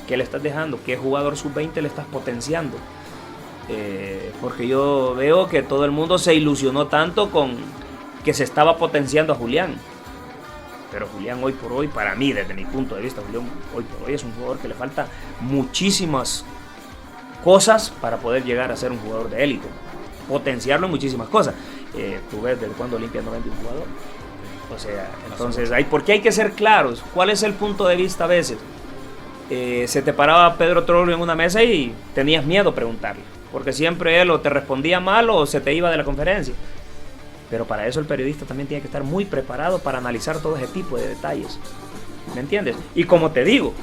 ¿Qué le estás dejando? ¿Qué jugador sub-20 le estás potenciando? Porque yo veo que todo el mundo se ilusionó tanto con que se estaba potenciando a Julián. Pero Julián hoy por hoy, para mí, desde mi punto de vista, Julián hoy por hoy es un jugador que le falta muchísimas cosas para poder llegar a ser un jugador de élite. Potenciarlo en muchísimas cosas. Tú ves desde cuando Olimpia no vende un jugador. O sea, entonces, ¿por qué hay que ser claros? ¿Cuál es el punto de vista a veces? Se te paraba Pedro Troglio en una mesa y tenías miedo a preguntarle. Porque siempre él o te respondía mal o se te iba de la conferencia. Pero para eso el periodista también tiene que estar muy preparado para analizar todo ese tipo de detalles. ¿Me entiendes? Y como te digo,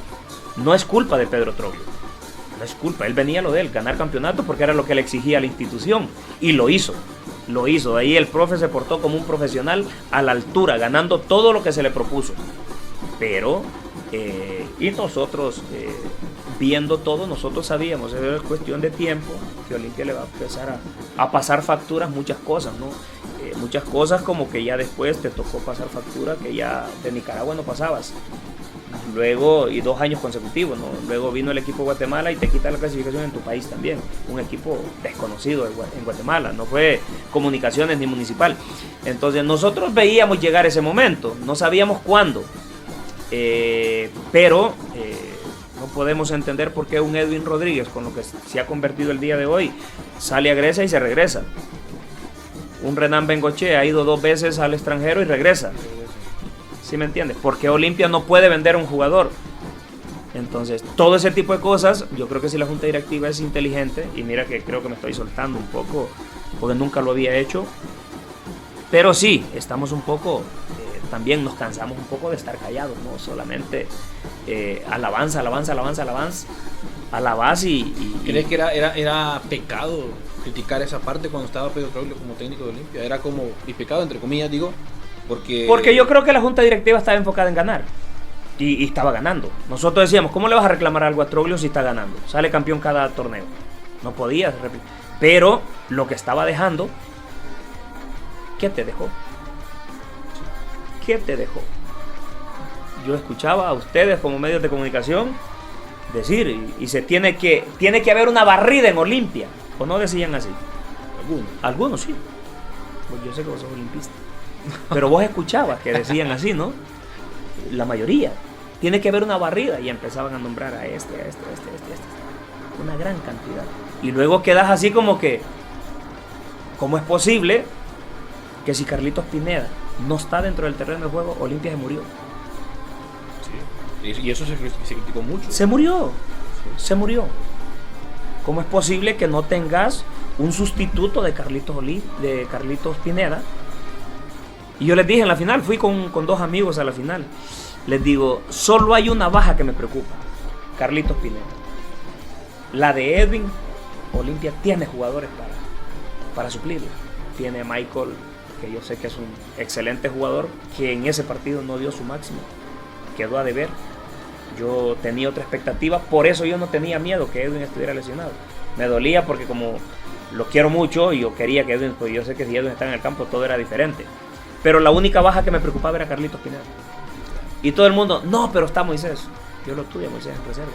no es culpa de Pedro Troglio. No es culpa. Él venía a lo de él, ganar campeonato porque era lo que le exigía a la institución. Y lo hizo. Lo hizo. Ahí el profe se portó como un profesional a la altura, ganando todo lo que se le propuso. Pero, y nosotros, viendo todo, nosotros sabíamos, es cuestión de tiempo, que Olimpia le va a empezar a pasar facturas muchas cosas, ¿no? Muchas cosas como que ya después te tocó pasar factura que ya de Nicaragua no pasabas. Luego, y 2 años consecutivos, ¿no? Luego vino el equipo de Guatemala y te quita la clasificación en tu país también. Un equipo desconocido en Guatemala, no fue Comunicaciones ni Municipal. Entonces nosotros veíamos llegar ese momento, no sabíamos cuándo. Pero no podemos entender por qué un Edwin Rodríguez, con lo que se ha convertido el día de hoy, sale a Grecia y se regresa. un Renan Bengoche ha ido 2 veces al extranjero y regresa. ¿Sí me entiendes? Porque Olimpia no puede vender a un jugador. Entonces, todo ese tipo de cosas, yo creo que si la junta directiva es inteligente, y mira que creo que me estoy soltando un poco, porque nunca lo había hecho, pero sí, estamos un poco, también nos cansamos un poco de estar callados, no solamente alabanza y ¿Crees que era pecado criticar esa parte cuando estaba Pedro Troglio como técnico de Olimpia? Era como, y pecado entre comillas digo, porque yo creo que la junta directiva estaba enfocada en ganar. Y estaba ganando. Nosotros decíamos, ¿cómo le vas a reclamar algo a Troglio si está ganando? Sale campeón cada torneo. No podías. Pero lo que estaba dejando, ¿qué te dejó? ¿Qué te dejó? Yo escuchaba a ustedes como medios de comunicación decir, y se tiene que haber una barrida en Olimpia. ¿O no decían así? Algunos sí. Pues yo sé que vos sos olimpista. Pero vos escuchabas que decían así, ¿no? La mayoría. Tiene que haber una barrida y empezaban a nombrar a este. Una gran cantidad. Y luego quedas así como que, ¿cómo es posible que si Carlitos Pineda no está dentro del terreno de juego, Olimpia se murió? Sí. Y eso se criticó mucho. Se murió. ¿Cómo es posible que no tengas un sustituto de Carlitos Pineda? Y yo les dije en la final, fui con 2 amigos a la final. Les digo, solo hay una baja que me preocupa, Carlitos Pineda. La de Edwin, Olimpia tiene jugadores para suplirlo. Tiene a Michael, que yo sé que es un excelente jugador, que en ese partido no dio su máximo, quedó a deber. Yo tenía otra expectativa, por eso yo no tenía miedo que Edwin estuviera lesionado. Me dolía porque como lo quiero mucho y yo quería que Edwin, pues yo sé que si Edwin está en el campo todo era diferente. Pero la única baja que me preocupaba era Carlitos Pineda. Y todo el mundo, no, pero está Moisés. Yo lo tuve a Moisés en reserva.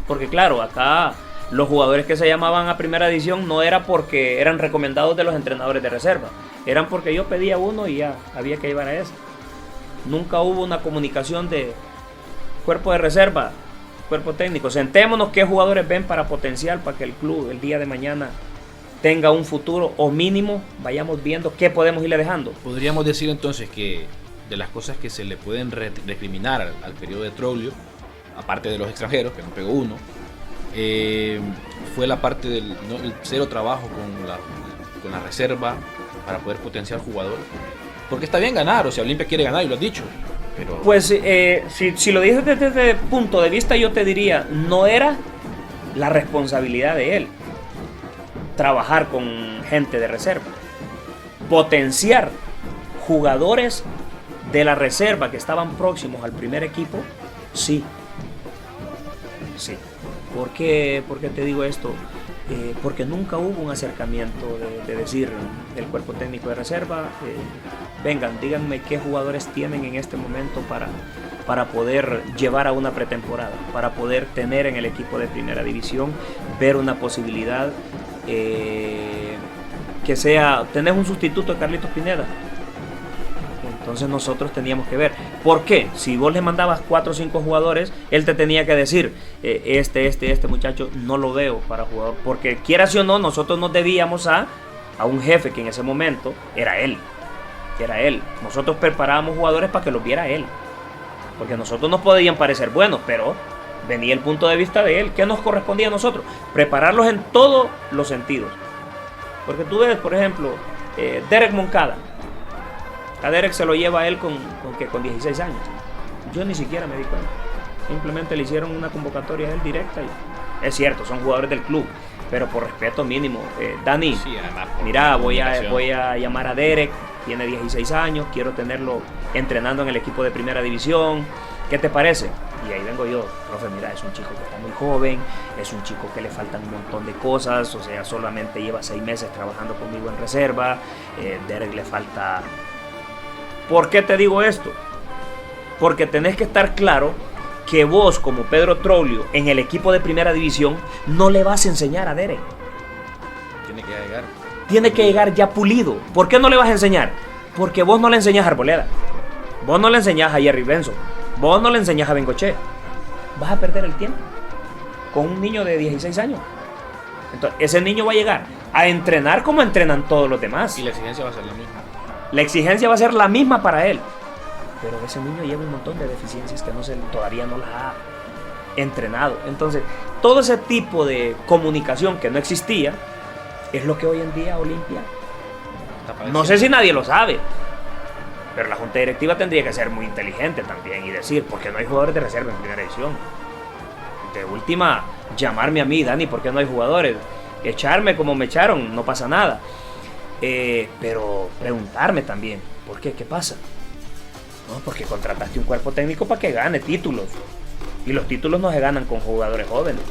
Porque claro, acá los jugadores que se llamaban a primera división no era porque eran recomendados de los entrenadores de reserva. Eran porque yo pedía uno y ya había que llevar a ese. Nunca hubo una comunicación de cuerpo de reserva, cuerpo técnico. Sentémonos qué jugadores ven para potencial para que el club el día de mañana tenga un futuro o mínimo vayamos viendo qué podemos irle dejando. Podríamos decir entonces que de las cosas que se le pueden recriminar al periodo de Troglio, aparte de los extranjeros, que no pegó uno, fue la parte del el cero trabajo con la reserva para poder potenciar jugadores. Porque está bien ganar, o sea, Olimpia quiere ganar y lo has dicho. Pero... Pues si lo dices desde ese punto de vista, yo te diría, no era la responsabilidad de él trabajar con gente de reserva, potenciar jugadores de la reserva que estaban próximos al primer equipo, sí. ¿Por qué te digo esto? Porque nunca hubo un acercamiento de decir el cuerpo técnico de reserva, vengan, díganme qué jugadores tienen en este momento para poder llevar a una pretemporada, para poder tener en el equipo de primera división, ver una posibilidad que sea, tenés un sustituto de Carlitos Pineda. Entonces nosotros teníamos que ver. ¿Por qué? Si vos le mandabas 4 o 5 jugadores, él te tenía que decir, este muchacho no lo veo para jugador. Porque quieras o no, nosotros nos debíamos a un jefe que en ese momento era él. Nosotros preparábamos jugadores para que los viera él. Porque nosotros nos podían parecer buenos, pero venía el punto de vista de él. ¿Qué nos correspondía a nosotros? Prepararlos en todos los sentidos. Porque tú ves, por ejemplo, Derek Moncada. A Derek se lo lleva a él con 16 años. Yo ni siquiera me di cuenta. Simplemente le hicieron una convocatoria a él directa. Y es cierto, son jugadores del club, pero por respeto mínimo. Dani, sí, además, mira, voy a llamar a Derek. Tiene 16 años, quiero tenerlo entrenando en el equipo de primera división. ¿Qué te parece? Y ahí vengo yo, profe, mira, es un chico que está muy joven, es un chico que le faltan un montón de cosas, o sea, solamente lleva 6 meses trabajando conmigo en reserva. Derek le falta... ¿Por qué te digo esto? Porque tenés que estar claro que vos, como Pedro Troglio, en el equipo de primera división, no le vas a enseñar a Derek. Tiene que llegar ya pulido. ¿Por qué no le vas a enseñar? Porque vos no le enseñás a Arboleda. Vos no le enseñás a Jerry Benson. Vos no le enseñás a Bengoche. Vas a perder el tiempo con un niño de 16 años. Entonces, ese niño va a llegar a entrenar como entrenan todos los demás. Y la exigencia va a ser la misma. La exigencia va a ser la misma para él. Pero ese niño lleva un montón de deficiencias que todavía no las ha entrenado. Entonces, todo ese tipo de comunicación que no existía es lo que hoy en día Olimpia. No sé si nadie lo sabe, pero la junta directiva tendría que ser muy inteligente también y decir, ¿por qué no hay jugadores de reserva en primera división? De última, llamarme a mí, Dani, ¿por qué no hay jugadores? Echarme como me echaron, no pasa nada. Pero preguntarme también, ¿por qué? ¿Qué pasa? No, porque contrataste un cuerpo técnico para que gane títulos. Y los títulos no se ganan con jugadores jóvenes.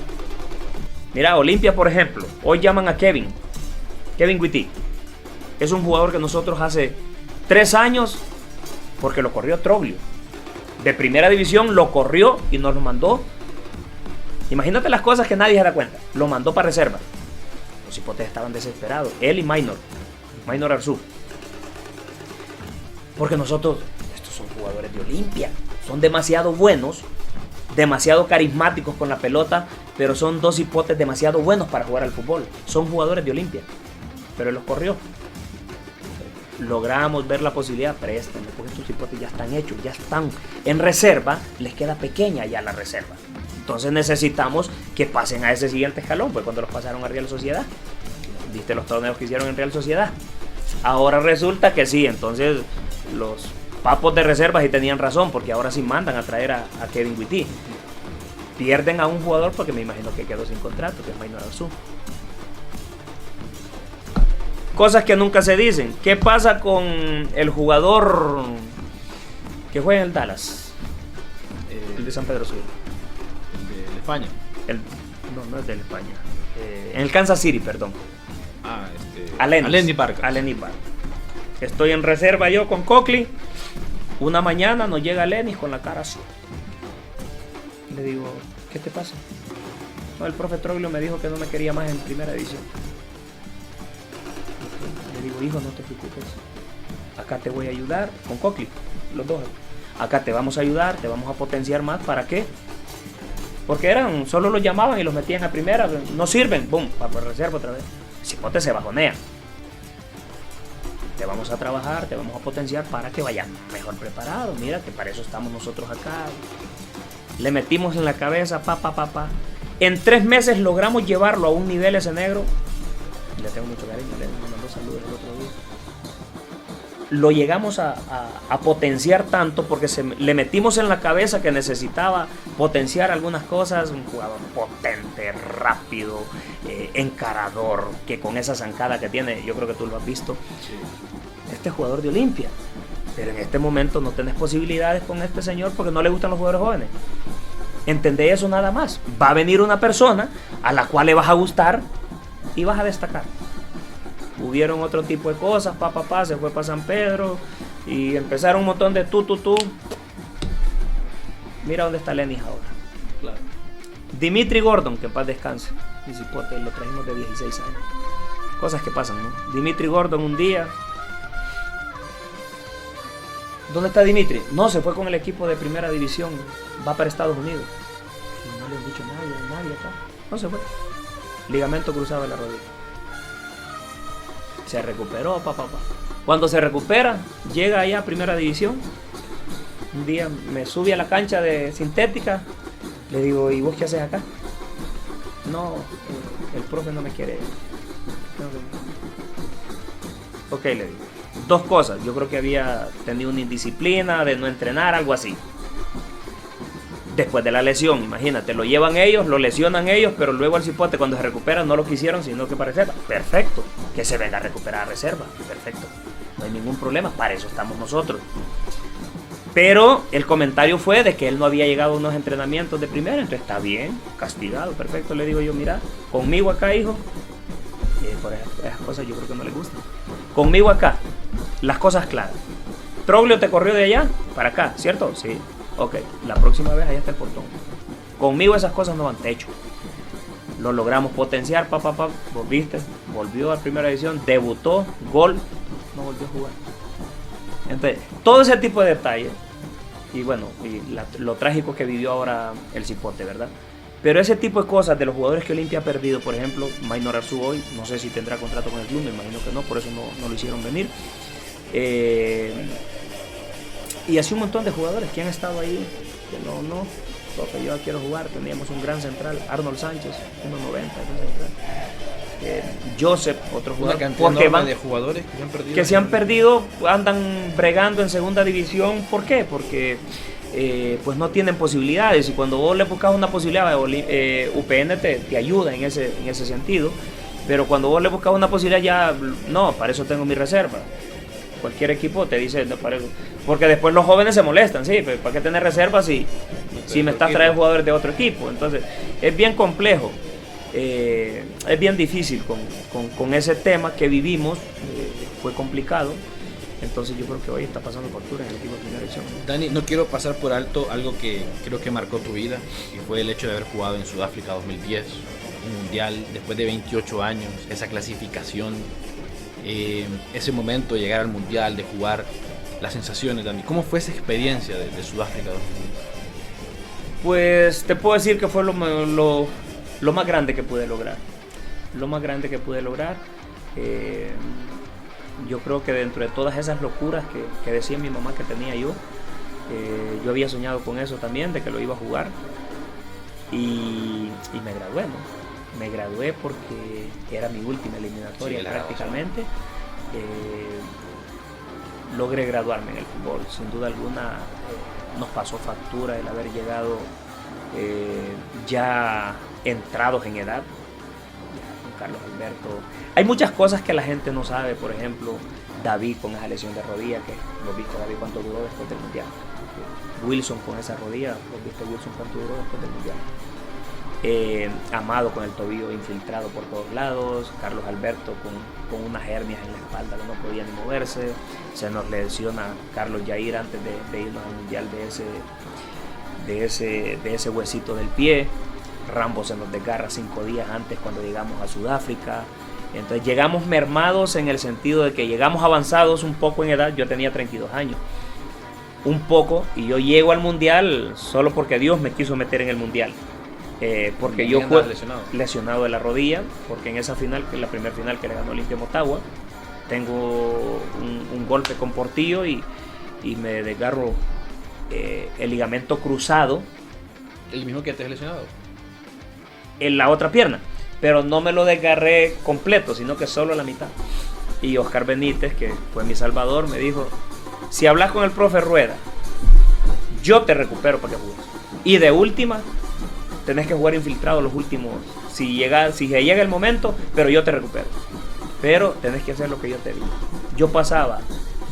Mira, Olimpia, por ejemplo, hoy llaman a Kevin Witty. Es un jugador que nosotros hace 3 años, porque lo corrió Troglio. De primera división lo corrió y nos lo mandó. Imagínate las cosas que nadie se da cuenta. Lo mandó para reserva. Los hipotes estaban desesperados. Él y Minor Arzú. Porque nosotros, estos son jugadores de Olimpia. Son demasiado buenos, demasiado carismáticos con la pelota, pero son 2 hipotes demasiado buenos para jugar al fútbol. Son jugadores de Olimpia. Pero él los corrió. Logramos ver la posibilidad, préstame, porque estos hipotes ya están hechos, ya están en reserva, les queda pequeña ya la reserva. Entonces necesitamos que pasen a ese siguiente escalón, pues cuando los pasaron a Real Sociedad. ¿Viste los torneos que hicieron en Real Sociedad? Ahora resulta que sí, entonces los papos de reserva sí tenían razón, porque ahora sí mandan a traer a Kevin Witty. Pierden a un jugador porque me imagino que quedó sin contrato, que es Minor Arzú. Cosas que nunca se dicen. ¿Qué pasa con el jugador que juega en el Dallas? El de San Pedro Sula. El de España. No es de España. En el Kansas City, perdón. Alenis Parker. Estoy en reserva yo con Coakley. Una mañana nos llega Alenis con la cara así. Le digo, ¿qué te pasa? No, el profe Troglio me dijo que no me quería más en primera división. Le digo, hijo, no te preocupes. Acá te voy a ayudar con Coakley, los dos. Acá te vamos a ayudar, te vamos a potenciar más. ¿Para qué? Porque solo los llamaban y los metían a primera. No sirven, boom, para reserva otra vez. Si no te se bajonea. Te vamos a trabajar, te vamos a potenciar para que vayan mejor preparados. Mira que para eso estamos nosotros acá. Le metimos en la cabeza, En 3 meses logramos llevarlo a un nivel ese negro. Le tengo mucho cariño, le mandó saludos el otro día. Lo llegamos a potenciar tanto porque le metimos en la cabeza que necesitaba potenciar algunas cosas. Un jugador potente, rápido, encarador, que con esa zancada que tiene, yo creo que tú lo has visto. Sí. Este jugador de Olimpia. Pero en este momento no tenés posibilidades con este señor porque no le gustan los jugadores jóvenes. Entendé eso nada más. Va a venir una persona a la cual le vas a gustar y vas a destacar. Hubieron otro tipo de cosas, se fue para San Pedro y empezaron un montón de tú. Mira dónde está Lenis ahora. Claro. Dimitri Gordon, que en paz descanse. Mi cipote, lo trajimos de 16 años. Cosas que pasan, ¿no? Dimitri Gordon un día. ¿Dónde está Dimitri? No, se fue con el equipo de primera división. Va para Estados Unidos. Y no le han dicho nadie acá. No se fue. Ligamento cruzado de la rodilla. Se recuperó, Cuando se recupera, llega allá a primera división. Un día me sube a la cancha de sintética. Le digo, ¿y vos qué haces acá? No, el profe no me quiere. Ok, le digo. 2 cosas. Yo creo que había tenido una indisciplina de no entrenar, algo así. Después de la lesión, imagínate, lo llevan ellos, lo lesionan ellos, pero luego el cipote cuando se recupera no lo quisieron, sino que para reserva. Perfecto, que se venga a recuperar a reserva. Perfecto, no hay ningún problema, para eso estamos nosotros. Pero el comentario fue de que él no había llegado a unos entrenamientos de primera, entonces está bien, castigado, perfecto. Le digo yo, mira, conmigo acá, hijo, por esas cosas yo creo que no le gustan. Conmigo acá, las cosas claras. Troglio te corrió de allá para acá, ¿cierto? Sí. Ok, la próxima vez allá está el portón. Conmigo esas cosas no van techo. Lo logramos potenciar, vos viste, volvió a primera división, debutó, gol, no volvió a jugar. Entonces, todo ese tipo de detalles, y bueno, y lo trágico que vivió ahora el cipote, ¿verdad? Pero ese tipo de cosas de los jugadores que Olimpia ha perdido, por ejemplo, Maynor Arzuboy, no sé si tendrá contrato con el club, me imagino que no, por eso no lo hicieron venir. Y así un montón de jugadores que han estado ahí, que no, porque yo quiero jugar. Teníamos un gran central, Arnold Sánchez, 1.90, Joseph, otro Una jugador. cantidad enorme de jugadores que se han perdido, andan bregando en segunda división. ¿Por qué? Porque pues no tienen posibilidades, y cuando vos le buscas una posibilidad, UPN te ayuda en ese sentido, pero cuando vos le buscas una posibilidad, ya no, para eso tengo mi reserva. Cualquier equipo te dice, no, para eso. Porque después los jóvenes se molestan, sí, pero ¿para qué tener reservas si me estás trayendo jugadores de otro equipo? Entonces es bien complejo, es bien difícil con ese tema que vivimos, fue complicado. Entonces yo creo que hoy está pasando factura en el equipo de primera división. Dani, no quiero pasar por alto algo que creo que marcó tu vida, y fue el hecho de haber jugado en Sudáfrica 2010, un mundial después de 28 años, esa clasificación, ese momento de llegar al mundial, de jugar, las sensaciones, Dani. ¿Cómo fue esa experiencia de Sudáfrica 2010? Pues te puedo decir que fue lo más grande que pude lograr. Lo más grande que pude lograr. Yo creo que dentro de todas esas locuras que decía mi mamá que tenía yo había soñado con eso también, de que lo iba a jugar, y me gradué, ¿no? Me gradué porque era mi última eliminatoria, sí, prácticamente. Logré graduarme en el fútbol, sin duda alguna. Nos pasó factura el haber llegado ya entrados en edad. Carlos Alberto. Hay muchas cosas que la gente no sabe, por ejemplo, David con esa lesión de rodilla, que lo viste David cuánto duró después del mundial. Wilson con esa rodilla, lo viste Wilson cuánto duró después del mundial. Amado con el tobillo infiltrado por todos lados, Carlos Alberto con unas hernias en la espalda que no podía ni moverse, se nos lesiona Carlos Yair antes de irnos al mundial de ese huesito del pie. Rambo se nos desgarra 5 días antes cuando llegamos a Sudáfrica. Entonces llegamos mermados en el sentido de que llegamos avanzados un poco en edad. Yo tenía 32 años, un poco, y yo llego al mundial solo porque Dios me quiso meter en el mundial, porque yo fui lesionado de la rodilla, porque en esa final, que es la primera final que le ganó Olimpia Motagua, tengo un golpe con Portillo y me desgarro el ligamento cruzado. ¿El mismo que te has lesionado? En la otra pierna, pero no me lo desgarré completo, sino que solo la mitad. Y Oscar Benítez, que fue mi salvador, me dijo: si hablas con el profe Rueda, yo te recupero para que juegues, y de última tenés que jugar infiltrado los últimos, si se llega el momento, pero yo te recupero, pero tenés que hacer lo que yo te digo. Yo pasaba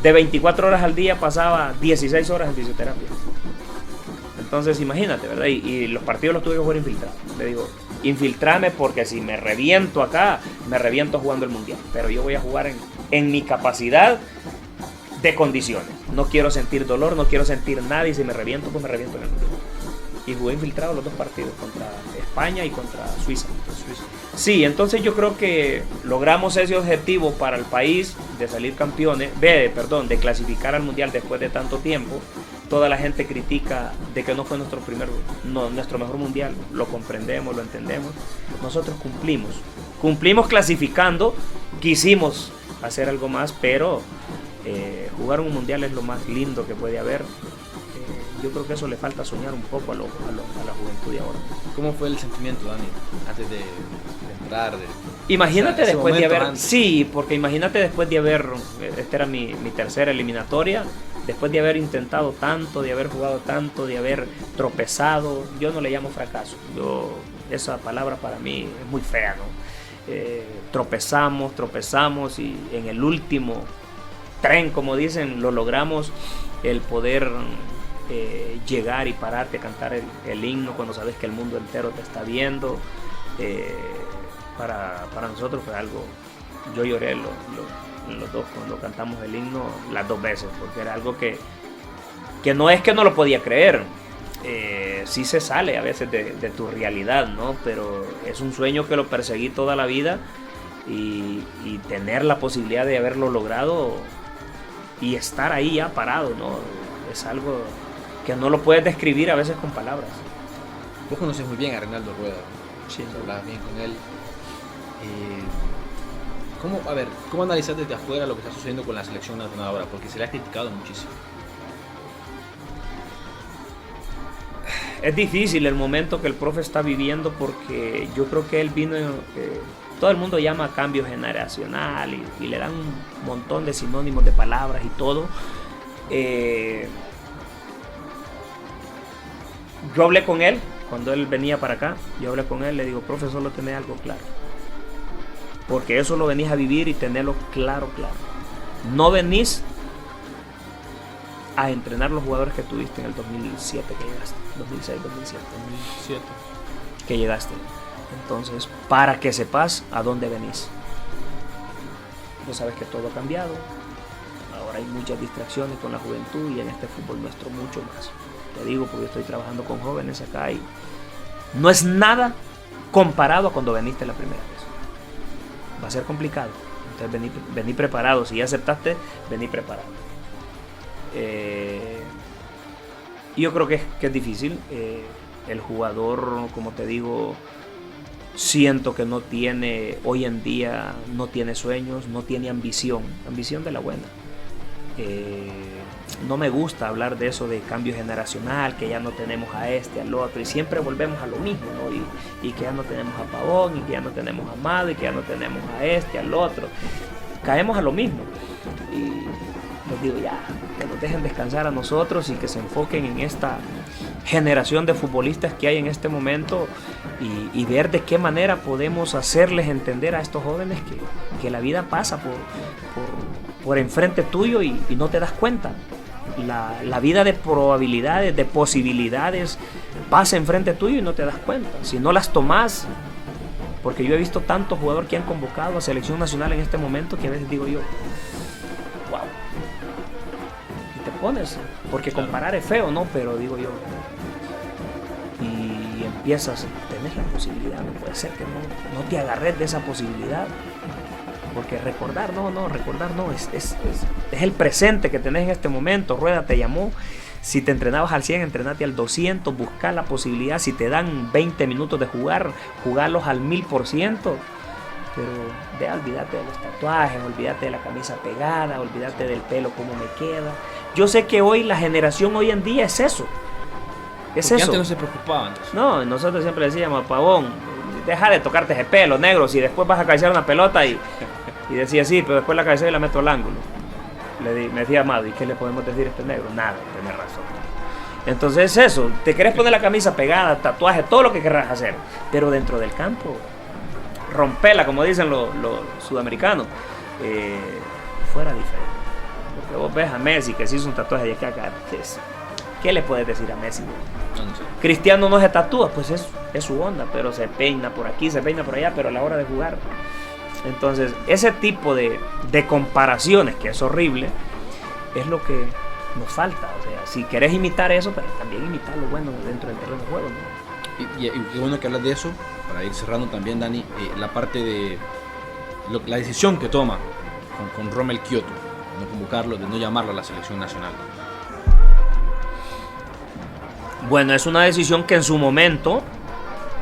de 24 horas al día, pasaba 16 horas en fisioterapia. Entonces imagínate, ¿verdad? Y los partidos los tuve que jugar infiltrado. Le digo, infiltrame, porque si me reviento acá, me reviento jugando el mundial. Pero yo voy a jugar en mi capacidad de condiciones. No quiero sentir dolor, no quiero sentir nada, y si me reviento, pues me reviento en el mundial. Y jugué infiltrado los 2 partidos, contra España y contra Suiza. Sí, entonces yo creo que logramos ese objetivo para el país de salir campeones, de clasificar al mundial después de tanto tiempo. Toda la gente critica de que no fue nuestro mejor mundial. Lo comprendemos, lo entendemos. Nosotros cumplimos clasificando. Quisimos hacer algo más, pero jugar un mundial es lo más lindo que puede haber. Yo creo que eso le falta soñar un poco a la juventud de ahora. ¿Cómo fue el sentimiento, Dani, antes de entrar? Imagínate, o sea, después de haber... Antes. Sí, porque imagínate después de haber... Esta era mi tercera eliminatoria. Después de haber intentado tanto, de haber jugado tanto, de haber tropezado. Yo no le llamo fracaso. Esa palabra para mí es muy fea, ¿no? Tropezamos y en el último tren, como dicen, lo logramos, el poder... llegar y pararte a cantar el himno cuando sabes que el mundo entero te está viendo. Para nosotros fue algo. Yo lloré los dos cuando cantamos el himno, las 2 veces, porque era algo que no es que no lo podía creer. Sí se sale a veces de tu realidad, ¿no? Pero es un sueño que lo perseguí toda la vida, y tener la posibilidad de haberlo logrado y estar ahí ya parado, ¿no? Es algo que no lo puedes describir a veces con palabras. Vos conoces muy bien a Reinaldo Rueda, ¿no? Sí. Hablabas bien con él. ¿Cómo analizar desde afuera lo que está sucediendo con la selección nacional ahora? Porque se le ha criticado muchísimo. Es difícil el momento que el profe está viviendo, porque yo creo que él vino, todo el mundo llama cambio generacional y le dan un montón de sinónimos de palabras y todo. Yo hablé con él cuando él venía para acá, le digo, profe, solo tenés algo claro, porque eso lo venís a vivir y tenerlo claro. No venís a entrenar los jugadores que tuviste en el 2007 que llegaste, 2006, 2007 que llegaste. Entonces, para que sepas a dónde venís. Vos sabes que todo ha cambiado, ahora hay muchas distracciones con la juventud y en este fútbol nuestro mucho más. Te digo porque yo estoy trabajando con jóvenes acá y no es nada comparado a cuando veniste la primera vez. Va a ser complicado, entonces vení preparado. Si ya aceptaste, vení preparado. Yo creo que es difícil. El jugador, como te digo, siento que no tiene, hoy en día no tiene sueños, no tiene ambición de la buena. No me gusta hablar de eso de cambio generacional, que ya no tenemos a este, al otro, y siempre volvemos a lo mismo, ¿no? Y que ya no tenemos a Pavón, y que ya no tenemos a Amado, y que ya no tenemos a este, al otro. Caemos a lo mismo. Y les digo, ya, que nos dejen descansar a nosotros y que se enfoquen en esta generación de futbolistas que hay en este momento y ver de qué manera podemos hacerles entender a estos jóvenes que la vida pasa por enfrente tuyo y no te das cuenta. La vida de probabilidades, de posibilidades pasa enfrente tuyo y no te das cuenta. Si no las tomas, porque yo he visto tantos jugadores que han convocado a selección nacional en este momento que a veces digo yo, wow. Y te pones, porque comparar es feo, ¿no? Pero digo yo, y empiezas, tenés la posibilidad, no puede ser que no te agarres de esa posibilidad. Porque recordar no, es el presente que tenés en este momento. Rueda te llamó, si te entrenabas al 100, entrenate al 200, buscar la posibilidad, si te dan 20 minutos de jugarlos al 1000%, pero olvídate de los tatuajes, olvídate de la camisa pegada, olvídate del pelo, cómo me queda. Yo sé que hoy, la generación hoy en día es eso. Porque antes no se preocupaban. No, nosotros siempre decíamos, Pavón, deja de tocarte ese pelo, negro, si después vas a acariciar una pelota y decía sí, pero después la cabecera y la meto al ángulo. Me decía Amado, ¿y qué le podemos decir a este negro? Nada, tenés razón. Entonces eso, te querés poner la camisa pegada, tatuaje, todo lo que querrás hacer, pero dentro del campo, rompela, como dicen los sudamericanos, fuera diferente. Porque vos ves a Messi que se hizo un tatuaje de acá, ¿qué le puedes decir a Messi? Cristiano no se tatúa, pues es su onda, pero se peina por aquí, se peina por allá, pero a la hora de jugar. Entonces, ese tipo de comparaciones, que es horrible, es lo que nos falta. O sea, si querés imitar eso, pero también imitar lo bueno dentro del terreno de juego, ¿no? Y qué bueno que hablas de eso, para ir cerrando también, Dani, la parte de la decisión que toma con Rommel Kioto, de no convocarlo, de no llamarlo a la selección nacional. Bueno, es una decisión que en su momento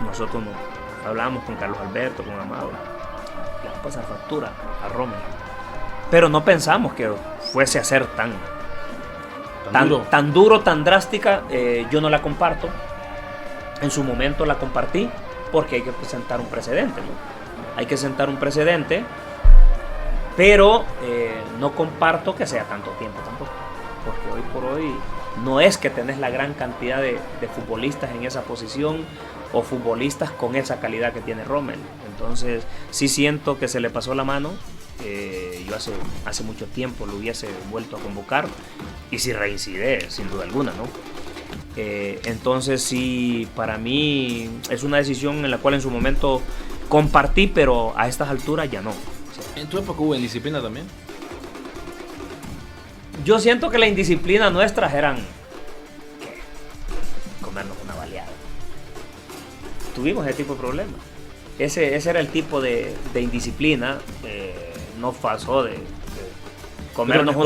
nosotros hablamos con Carlos Alberto, con Amado, le va a pasar factura a Rommel, pero no pensamos que fuese a ser tan duro, tan drástica. Yo no la comparto. En su momento la compartí porque hay que sentar un precedente, ¿no? Hay que sentar un precedente, pero no comparto que sea tanto tiempo tampoco, porque hoy por hoy no es que tenés la gran cantidad de futbolistas en esa posición o futbolistas con esa calidad que tiene Rommel. Entonces sí siento que se le pasó la mano. Yo hace mucho tiempo lo hubiese vuelto a convocar y si reincide, sin duda alguna, ¿no? Entonces sí, para mí es una decisión en la cual en su momento compartí, pero a estas alturas ya no. O sea, ¿en tu época hubo indisciplina también? Yo siento que la indisciplina nuestras eran comernos una baleada. Tuvimos ese tipo de problemas. Ese era el tipo de indisciplina. No pasó de tomarnos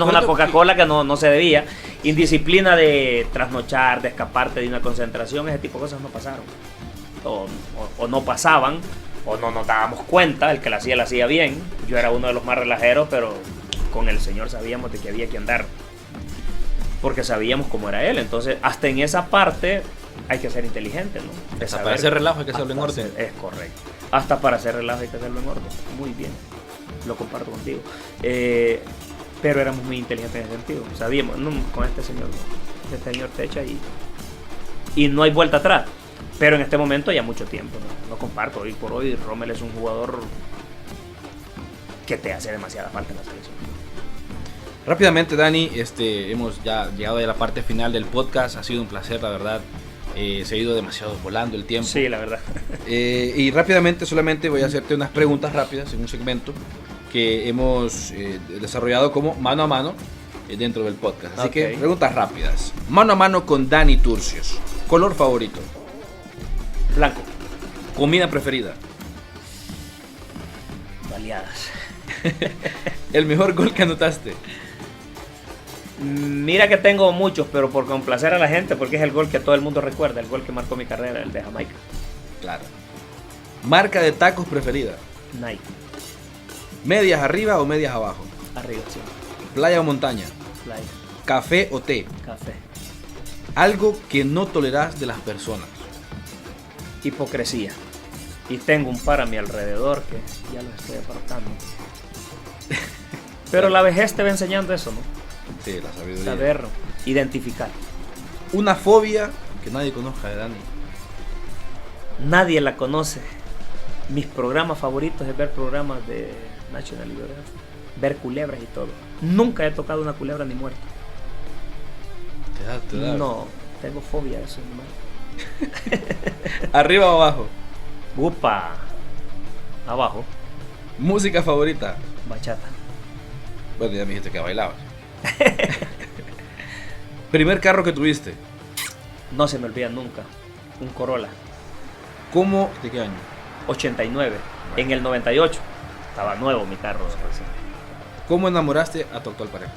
una Coca-Cola que no se debía. indisciplina de trasnochar, de escaparte de una concentración, ese tipo de cosas no pasaron. O no pasaban, o no nos dábamos cuenta. El que la hacía bien. Yo era uno de los más relajeros, pero con el señor sabíamos de que había que andar, porque sabíamos cómo era él. Entonces, hasta en esa parte hay que ser inteligente, ¿no? De Hasta para hacer relajo hay que hacerlo en hasta orden. Es correcto. Hasta para hacer relajo hay que hacerlo en orden. Muy bien. Lo comparto contigo. Pero éramos muy inteligentes en ese sentido. Sabíamos, no, con este señor te echa y no hay vuelta atrás. Pero en este momento ya mucho tiempo, ¿no? Lo comparto. Hoy por hoy Rommel es un jugador que te hace demasiada falta en la selección. Rápidamente, Dani, hemos ya llegado a la parte final del podcast. Ha sido un placer, la verdad. Se ha ido demasiado volando el tiempo. Sí, la verdad. Y rápidamente solamente voy a hacerte unas preguntas rápidas en un segmento que hemos desarrollado como mano a mano dentro del podcast. Así que preguntas rápidas. Mano a mano con Dani Turcios. Color favorito. Blanco. Comida preferida. Baleadas. El mejor gol que anotaste. Mira que tengo muchos, pero por complacer a la gente, porque es el gol que todo el mundo recuerda, el gol que marcó mi carrera, el de Jamaica. Claro. Marca de tacos preferida. Nike. ¿Medias arriba o medias abajo? Arriba, sí. ¿Playa o montaña? Playa. ¿Café o té? Café. Algo que no tolerás de las personas. Hipocresía. Y tengo un par a mi alrededor que ya los estoy apartando. Pero la vejez te va enseñando eso, ¿no? Sí, la sabiduría. Saber identificar. Una fobia que nadie conozca de Dani. Nadie la conoce. Mis programas favoritos es ver programas de National Geographic, ver culebras y todo. Nunca he tocado una culebra ni muerto. Te da. No, tengo fobia a eso, hermano. ¿Arriba o abajo? Upa. Abajo. ¿Música favorita? Bachata. Bueno, ya me dijiste que bailabas. ¿Primer carro que tuviste? No se me olvida nunca. Un Corolla. ¿Cómo? ¿De qué año? 89. En el 98. Estaba nuevo mi carro. ¿Cómo enamoraste a tu actual pareja?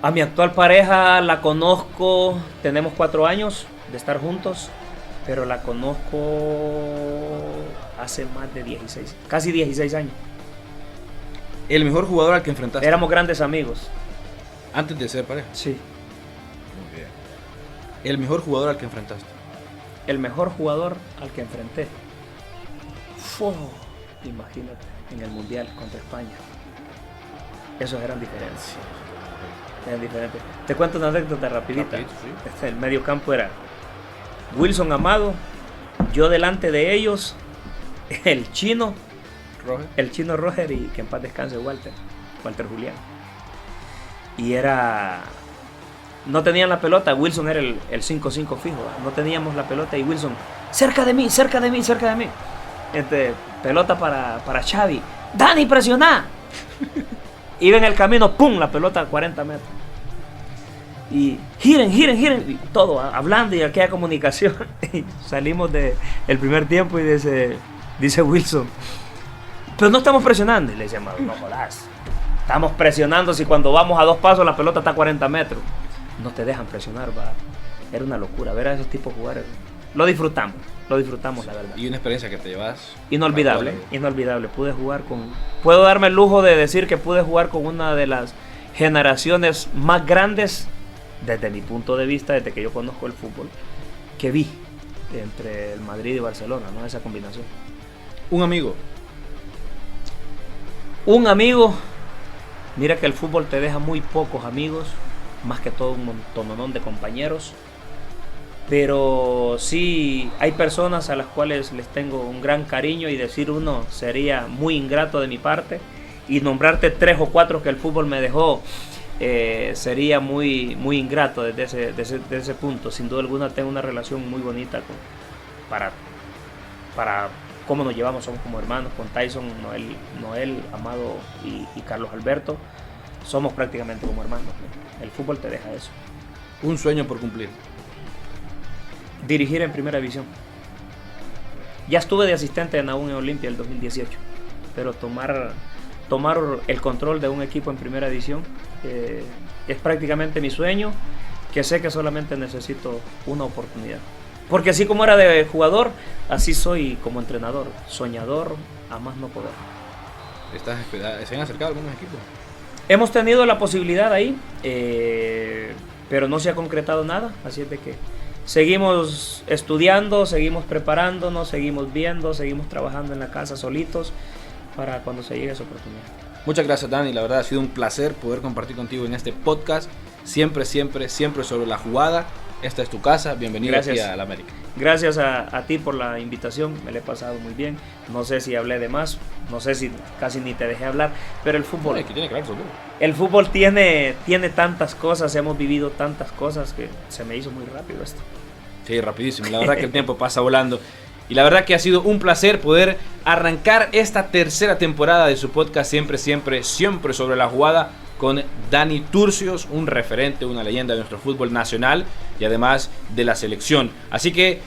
A mi actual pareja la conozco. Tenemos 4 años de estar juntos. Pero la conozco hace más de 16. Casi 16 años. ¿El mejor jugador al que enfrentaste? Éramos grandes amigos. Antes de ser pareja. Sí. Muy bien. ¿El mejor jugador al que enfrentaste? El mejor jugador al que enfrenté. Imagínate, en el Mundial contra España. Esos eran diferentes. Eran diferentes. Te cuento una anécdota rapidita. Rapidito, sí. El medio campo era Wilson Amado, yo delante de ellos, el chino Roger y que en paz descanse Walter Julián. Y era... No tenían la pelota, Wilson era el 5-5 fijo. No teníamos la pelota y Wilson, cerca de mí. Pelota para Xavi. Dani, presiona. Iba en el camino, pum, la pelota a 40 metros. Y giren. Y todo, hablando y aquella comunicación. Y salimos del primer tiempo y dice Wilson, pero no estamos presionando. Y le decía, no jodas. Estamos presionando si cuando vamos a 2 pasos la pelota está a 40 metros. No te dejan presionar, va. Era una locura ver a esos tipos jugar. Lo disfrutamos la verdad. Y una experiencia que te llevas. Inolvidable. Puedo darme el lujo de decir que pude jugar con una de las generaciones más grandes, desde mi punto de vista, desde que yo conozco el fútbol, que vi entre el Madrid y Barcelona, ¿no? Esa combinación. Un amigo. Mira que el fútbol te deja muy pocos amigos, más que todo un montononón de compañeros. Pero sí hay personas a las cuales les tengo un gran cariño, y decir uno sería muy ingrato de mi parte, y nombrarte 3 o 4 que el fútbol me dejó sería muy ingrato desde ese punto. Sin duda alguna tengo una relación muy bonita para cómo nos llevamos, somos como hermanos, con Tyson, Noel, Amado y Carlos Alberto. Somos prácticamente como hermanos, ¿no? El fútbol te deja eso. Un sueño por cumplir. Dirigir en primera división. Ya estuve de asistente en Aún en Olimpia el 2018, pero tomar tomar el control de un equipo en primera división. Es prácticamente mi sueño, que sé que solamente necesito una oportunidad. Porque así como era de jugador, así soy como entrenador, soñador a más no poder. ¿Se han acercado algunos equipos? Hemos tenido la posibilidad ahí, pero no se ha concretado nada, así es de que seguimos estudiando, seguimos preparándonos, seguimos viendo, seguimos trabajando en la casa solitos para cuando se llegue esa oportunidad. Muchas gracias, Dani, la verdad ha sido un placer poder compartir contigo en este podcast, siempre sobre la jugada. Esta es tu casa, bienvenido aquí a la América. Gracias a ti por la invitación, me la he pasado muy bien. No sé si hablé de más, no sé si casi ni te dejé hablar, pero el fútbol, el fútbol tiene tantas cosas, hemos vivido tantas cosas que se me hizo muy rápido esto. Sí, rapidísimo, la verdad que el tiempo pasa volando. Y la verdad que ha sido un placer poder arrancar esta tercera temporada de su podcast siempre sobre la jugada, con Dani Turcios, un referente, una leyenda de nuestro fútbol nacional y además de la selección. Así que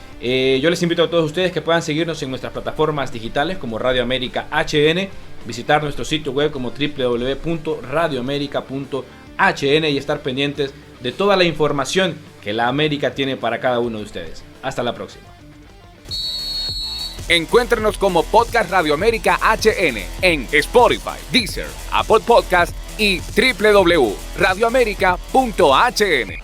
yo les invito a todos ustedes que puedan seguirnos en nuestras plataformas digitales como Radio América HN, visitar nuestro sitio web como www.radioamerica.hn y estar pendientes de toda la información que la América tiene para cada uno de ustedes. Hasta la próxima. Encuéntrenos como Podcast Radio América HN en Spotify, Deezer, Apple Podcast y www.radioamerica.hn.